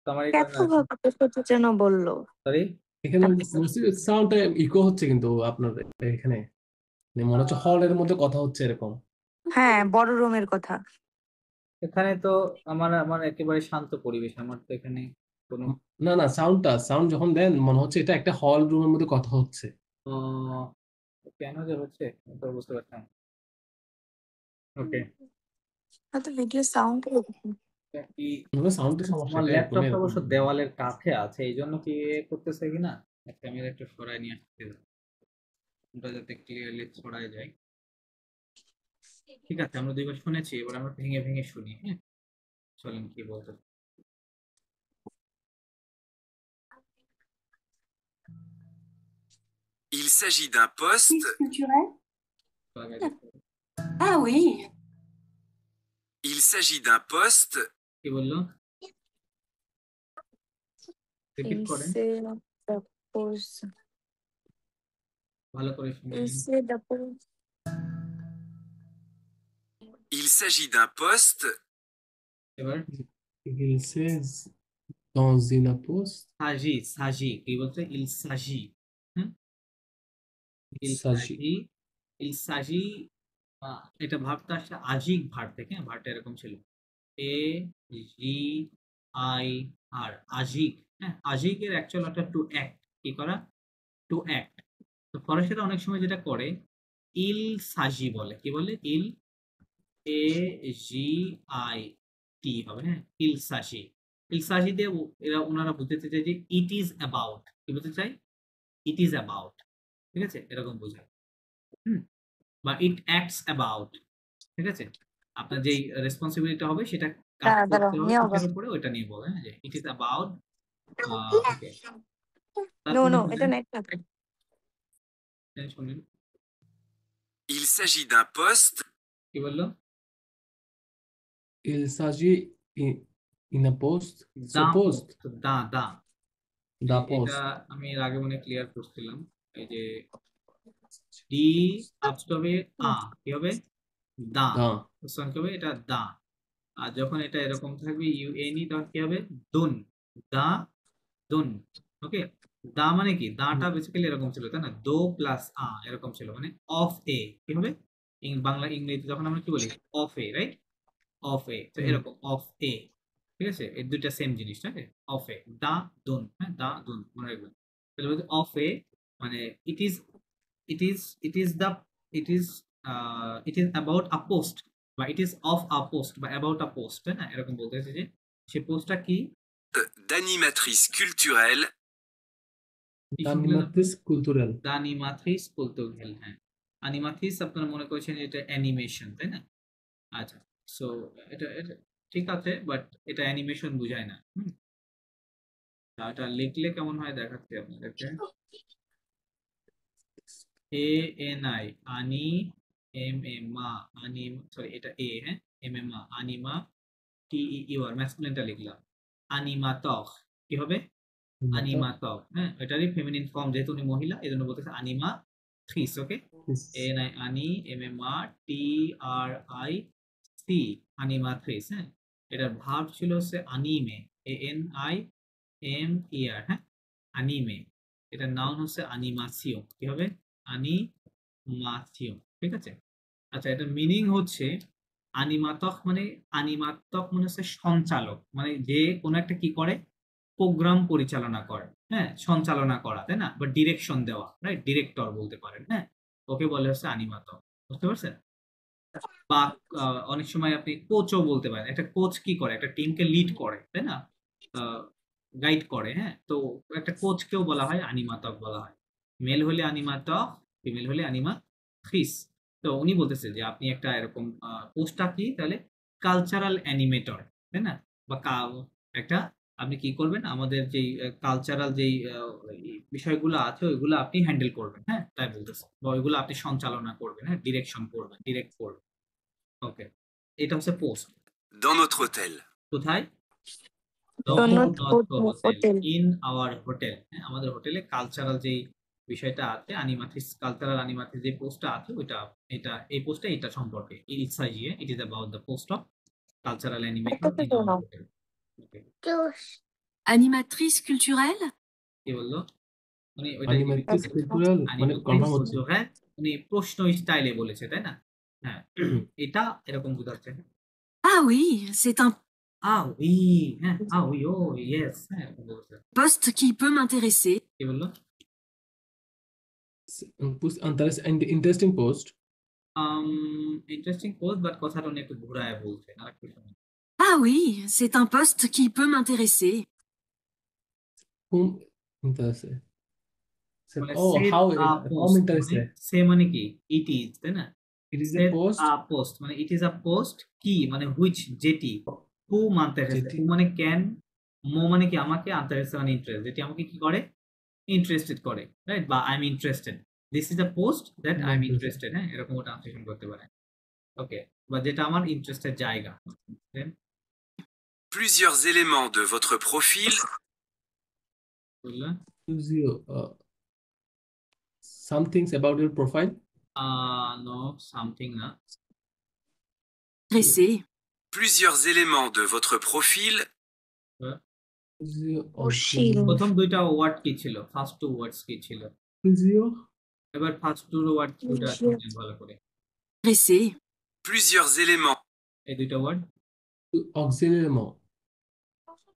summary এত ভাবে যেন বললো sorry এখানে সাউন্ডটা eco হচ্ছে কিন্তু আপনার এখানে মানে মনে হচ্ছে হলের মধ্যে কথা হচ্ছে এরকম হ্যাঁ বড় রুমের কথা এখানে তো আমার আমার একেবারে শান্ত পরিবেশ আমার তো এখানে কোনো না না সাউন্ড যখন দেন মনে হচ্ছে এটা একটা হল রুমের মধ্যে কথা হচ্ছে কেন যে হচ্ছে আমি তো বুঝতে পারছি না ওকে তো ভিডিও সাউন্ড সাউন্ডের সমস্যা, আমার এটা ল্যাপটপটা এরকম। অবশ্য দেওয়ালের কাছে আছে, এই জন্য কি করতেছে কিনা, ক্যামেরা একটু সরাই নিয়ে আসতে ওটা যাতে ক্লিয়ারলি ছড়ায় যায়। ঠিক আছে, আমরা দুইবার শুনেছি, এবার আমরা ভেঙে ভেঙে শুনি। হ্যাঁ, চলেন কি বলতে। Il s'agit d'un poste. Culturel? Ah oui. Il s'agit d'un poste. কি বললো? রিপিট করেন ভালো করে শুনুন। Il s'agit d'un poste. এবার Il says dans une poste. সাজি, সাজি কি বলছে? ইল সাজি। ইল সাজি। সাজি, ইল সাজি, এটা ভার্বটা আসলে আজিক ভার্ব থেকে। ভার্বটা এরকম ছিল, এ জি আই আর, আজিক। হ্যাঁ, আজিকের অ্যাকচুয়াল একটা টু অ্যাক্ট, কি করা? To act. তো ফরাসিরা অনেক সময় যেটা করে, ইল সাজি বলে। কি বলে? ইল, এ জি আই টি হবে। হ্যাঁ, ইল সাজি। ইল সাজি দিয়ে এরা ওনারা বুঝতে চায় যে ইট ইজ অ্যাবাউট। কি বলতে চাই? ইট ইজ অ্যাবাউট। ঠিক আছে, এরকম বোঝায়। বা ইট অ্যাক্টস অ্যাবাউট। ঠিক আছে, আপনার যেই রেসপন্সিবিলিটি হবে সেটা কাজ করতে হবে কিসের উপরে, ওইটা নিয়ে বলে। হ্যাঁ, যে ইট ইজ অ্যাবাউট। ওকে, এটা নেট না। শুনুন Il s'agit d'un poste. কি বললো? Il s'agit in a post. So post. The the The এটা post. আমি এর আগে মনে ক্লিয়ার করছিলাম। এই যে ডি আসতে হবে আ, কি হবে? দা। উচ্চারণ কি হবে? এটা দা। আর যখন এটা এরকম থাকবে ইউএনই, তখন কি হবে? দুন, দা দুন। ওকে, দা মানে কি? দাটা বেসিক্যালি এরকম ছিল, তাই না? দো প্লাস আ এরকম ছিল, মানে অফ এ। কি হবে? বাংলা ইংরেজি যখন আমরা কি বলি, অফ এ, রাইট? অফ এ, তো এরকম অফ এ। ঠিক আছে, এই দুইটা সেম জিনিস। ঠিক আছে, অফ এ, দা দুন। হ্যাঁ, দা দুন মনে রাখবেন। তাহলে বলতে অফ এ মানে it is, it is, it is the, it is, it is about a post, বা it is of a post, বা অ্যাবাউট আ পোস্ট। তাই না? এরকম বলতে হচ্ছে যে সে পোস্টটা কি? D'animatrice culturelle. D'animatrice culturelle. D'animatrice culturelle, হ্যাঁ। অ্যানিমাথিস আপনারা মনে করেছেন এটা অ্যানিমেশন, তাই না? আচ্ছা, সো এটা এটা ঠিক আছে, বাট এটা অ্যানিমেশন বোঝায় না। এটা লিখলে কেমন হয় দেখাচ্ছি আপনাদেরকে। এ এন আই, আনি, এম এ মা, আনি, সরি এটা এ, হ্যাঁ, এম এ মা, আনিমা, টি ই ইউ আর, ম্যাসকুলিনটা লিখলাম। আনিমাতক কি হবে? আনিমাতক। হ্যাঁ, এটারই ফেমিনিন ফর্ম, যেহেতু উনি মহিলা এই জন্য বলতেছে আনিমা থ্রিস। ওকে, এন আই আনি, এম এ মা, টি আর আই সি, আনিমাথ্রিস। হ্যাঁ, এটার ভার্ব ছিল হচ্ছে আনিমে, A N I M E R. হ্যাঁ, আনিমে। এটার নাউন হচ্ছে আনিমাসিও। কি হবে? আনিমাসিও। ঠিক আছে, আচ্ছা, এটার মিনিং হচ্ছে আনিমাতক মানে, আনিমাতক মানে হচ্ছে সঞ্চালক, মানে যে কোনো একটা কি করে, প্রোগ্রাম পরিচালনা করে। হ্যাঁ, সঞ্চালনা করা, তাই না? বা ডিরেকশন দেওয়া, রাইট? ডিরেক্টর বলতে পারেন। হ্যাঁ, ওকে বলে হচ্ছে আনিমাতক। বুঝতে পারছেন? বা অনেক সময় আপনি কোচও বলতে পারেন। একটা কোচ কি করে? একটা টিমকে লিড করে, তাই না? গাইড করে। হ্যাঁ, তো একটা কোচকেও বলা হয় আনিমাতক বলা হয়। মেল হলে আনিমাতক, ফিমেল হলে আনিমাথ্রিস। তো উনি বলতেছে যে আপনি একটা এরকম পোস্টটা কি তাহলে কালচারাল অ্যানিমেটর, তাই না? বা একটা আপনি কি করবেন, আমাদের যেই কালচারাল যেই বিষয়গুলো আছে ওইগুলো আপনি হ্যান্ডেল করবেন। হ্যাঁ, তাই বলতেছে, বা ওইগুলো আপনি সঞ্চালনা করবেন। হ্যাঁ, ডিরেকশন করবেন, ডিরেক্ট করবেন। ওকে, এটা হচ্ছে পোস্ট। Dans notre hôtel. কোথায়? In our hotel. হ্যাঁ, আমাদের হোটেলে কালচারাল যেই বিষয়টা আছে, আনিমাথিস, কালচারাল আনিমাথিস যে পোস্টটা আছে ওইটা, এটা এই পোস্টটা এটা সম্পর্কে। ইট is about the post of cultural animator in our hotel. Okay, Animatrice culturelle? কি বললো উনি? ওইটা Animatrice culturelle মানে কনফার্ম হচ্ছে। উনি প্রশ্ন স্টাইলে বলেছে, তাই না? হ্যাঁ, এটা এরকম বোঝাচ্ছে। Ah oui, c'est un Ah oui, হ্যাঁ, ah oui, oh yes, হ্যাঁ, বলছে। poste qui peut m'intéresser. কি বললো? Interesting post. Interesting post but কথাটা উনি একটু ঘুরায় বলছেন আরেকটু শুনুন। Ah oui, c'est un poste qui peut m'intéresser. Whom interested? So, মানে oh, set how a how post মানে interested? সে মানে কি ইট ইজ, তাই না? It is a set post. A post মানে ইট ইজ আ পোস্ট কি মানে which যেটি, হু মানতে হচ্ছে, যেটি হু মানে ক্যান, মো মানে কি আমাকে, আনতে মানে ইন্টারেস্ট, যেটি আমাকে কি করে ইন্টারেস্টেড করে, রাইট? বা I am interested, this is a post that I am interested. Interested, হ্যাঁ এরকম ট্রান্সলেশন করতে পারে। ওকে, বা যেটা আমার ইন্টারেস্টের জায়গা। Then, Plusieurs éléments de votre profil বুঝলেন? Gives you some things about your profile. No something না, Intéressé. Plusieurs éléments de votre profil Gives you Profile. প্রথম দুইটা ওয়ার্ড কি ছিল, ফার্স্ট টু ওয়ার্ডস কি ছিল? gives you এবার ফার্স্ট টু ওয়ার্ড দুইটা শুনলেন ভালো করে, Intéressé. plusieurs éléments এই দুইটা ওয়ার্ড। auxiliary more.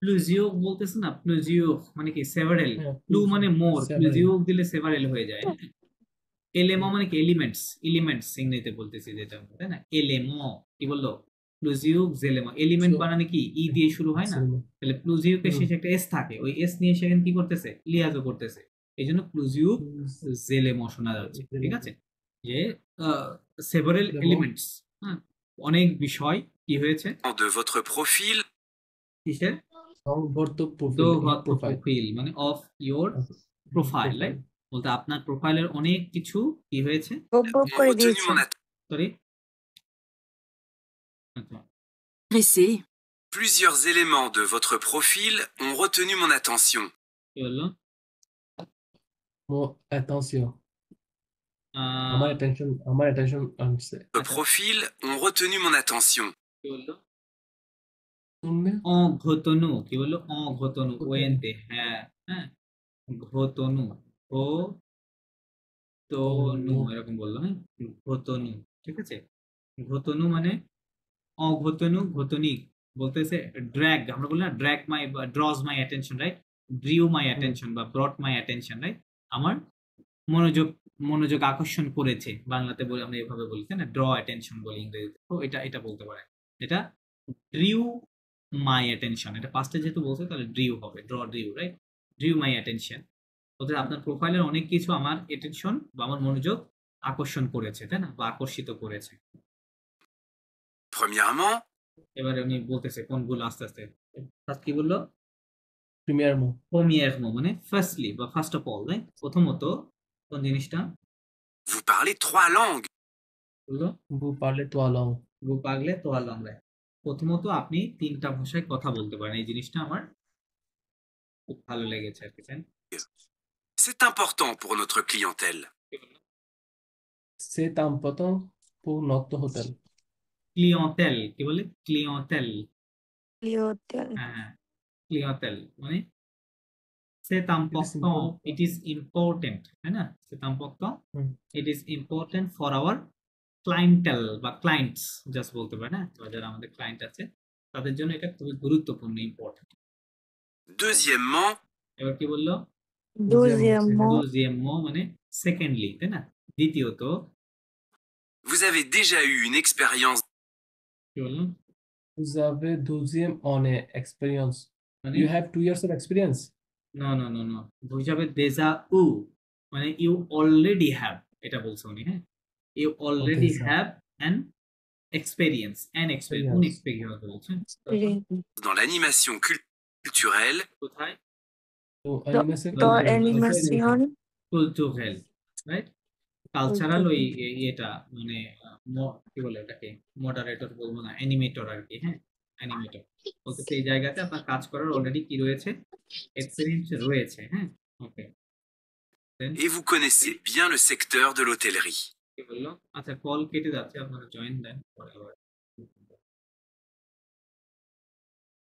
প্লুজিও বলতেছে না, প্লুজিও মানে কি সেভারেল, Yeah, প্লু মানে মোর, several. প্লুজিও দিলে সেভারেল হয়ে যায়। এলেমো মানে কি এলিমেন্টস, এলিমেন্টস ইংরেজিতে বলতেছি যেটা, তাই না? এলেমো কি বললো, প্লুজিও জেলেমো, এলিমেন্ট So, বানানে কি ই দিয়ে শুরু হয় না, auxiliary. তাহলে প্লুজিওকে হুম। শেষে একটা এস থাকে, ওই এস নিয়ে সেখানে কি করতেছে, লিয়াজো করতেছে, এই জন্য প্লুজিও জেলেমো শোনা যাচ্ছে। ঠিক আছে, যে সেভারেল Jemo. এলিমেন্টস, হ্যাঁ অনেক বিষয় কি হয়েছে, de votre profil কিসের, সংবর্ত দো profile. Your হত profile. প্রোফাইল মানে অফ ইওর প্রোফাইল, রাইট? বলতে আপনার প্রোফাইলের অনেক কিছু কি হয়েছে, বক ont করে retenu দিয়েছে। mon attention. সরি আচ্ছা, Intéressé. Plusieurs éléments de votre profil ont retenu mon attention. কি বললো, More attention. আহ, আমার attention আনছে। Vos profils ont retenu mon attention. কি বললো, শুনলে অঘতনু, কি বললো, অঘতনু, ওয়েন্তে, হ্যাঁ হ্যাঁ, ঘতনু, ও তনু এরকম বললো, হ্যাঁ ঘতনু, ঠিক আছে। ঘতনু মানে অঘতনু, ঘতনিক বলতেছে ড্র্যাগ, আমরা বলি না ড্র্যাগ মাই বা draws my attention, right? Drew my attention বা ব্রট মাই অ্যাটেনশন, রাইট? আমার মনোযোগ আকর্ষণ করেছে, বাংলাতে বলি আমরা এভাবে বলি, তাই না? ড্র অ্যাটেনশন বলি ইংরেজিতে, তো এটা বলতে পারে, এটা ড্রিউ মাই অ্যাটেনশন, এটা পাঁচটা যেহেতু বলছে তাহলে ড্রিউ হবে, drew, right? Drew my attention, অর্থাৎ আপনার প্রোফাইলের অনেক কিছু আমার অ্যাটেনশন বা আমার মনোযোগ আকর্ষণ করেছে, তাই না? বা আকর্ষিত করেছে। Premièrement, এবারে উনি বলতেছে কোনগুলো আস্তে আস্তে, ফার্স্ট কি বললো, প্রিমিয়ার মো প্রমিয়ারমো মানে ফার্স্টলি বা ফার্স্ট অফ অল, রাইট? প্রথমত কোন জিনিসটা vous parlez 3 langues. বললো, বু পারলে তো আলং গু পাগলে তো আল্লাহ, প্রথমত আপনি 3টা ভাষায় কথা বলতে পারেন, এই জিনিসটা আমার খুব ভালো লেগেছে আর কি, তাই না? C'est important pour notre clientèle. সে তাম্পত পু নত্ত হোটেল ক্লিয়ন্টেল, কি বলে, ক্লিয়ন্টেল, লিওতেল। হ্যাঁ ক্লিয়ন্টেল মানে সে তাম্পক্ত, important. ইট ইজ ইম্পর্টেন্ট, তাই না? সে তাম্পক্ত হুম। It is important for our clientele বা ক্লায়েন্টস জাস্ট বলতে পারে না, তো যারা আমাদের ক্লায়েন্ট আছে তাদের জন্য এটা খুবই গুরুত্বপূর্ণ, ইম্পর্টেন্ট। Deuxièmement, এবার কি বললো, দুজিয়ামো। দুজিয়েমো মানে সেকেন্ডলি, তাই না? দ্বিতীয়ত vous avez déjà eu une expérience কি বললো, Vous avez 12e année expérience. মানে You have 2 years of experience. নো বুঝাবে দেজা উ মানে ইউ অলরেডি হ্যাভ, এটা বলছে উনি, হ্যাঁ you already Déjà. Have an experience, কোন এক্সপেরিয়েন্স বলছেন, dans l'animation culturelle, কোথায়, তো animation তো অ্যানিমেশন। কুলচুভেল, রাইট? কালচারাল ওই এটা মানে কি বলে এটাকে, মডারেটর বলবো না, অ্যানিমেটর আর কি, হ্যাঁ অ্যানিমেটর বলতে সেই জায়গাতে আপনার কাজ করার অলরেডি কি রয়েছে, এক্সপেরিয়েন্স রয়েছে, হ্যাঁ ওকে। et vous connaissez bien le secteur de l'hôtellerie. কি বললো, আচ্ছা কল কেটে যাচ্ছে, আপনারা জয়েন দেন পরে আবার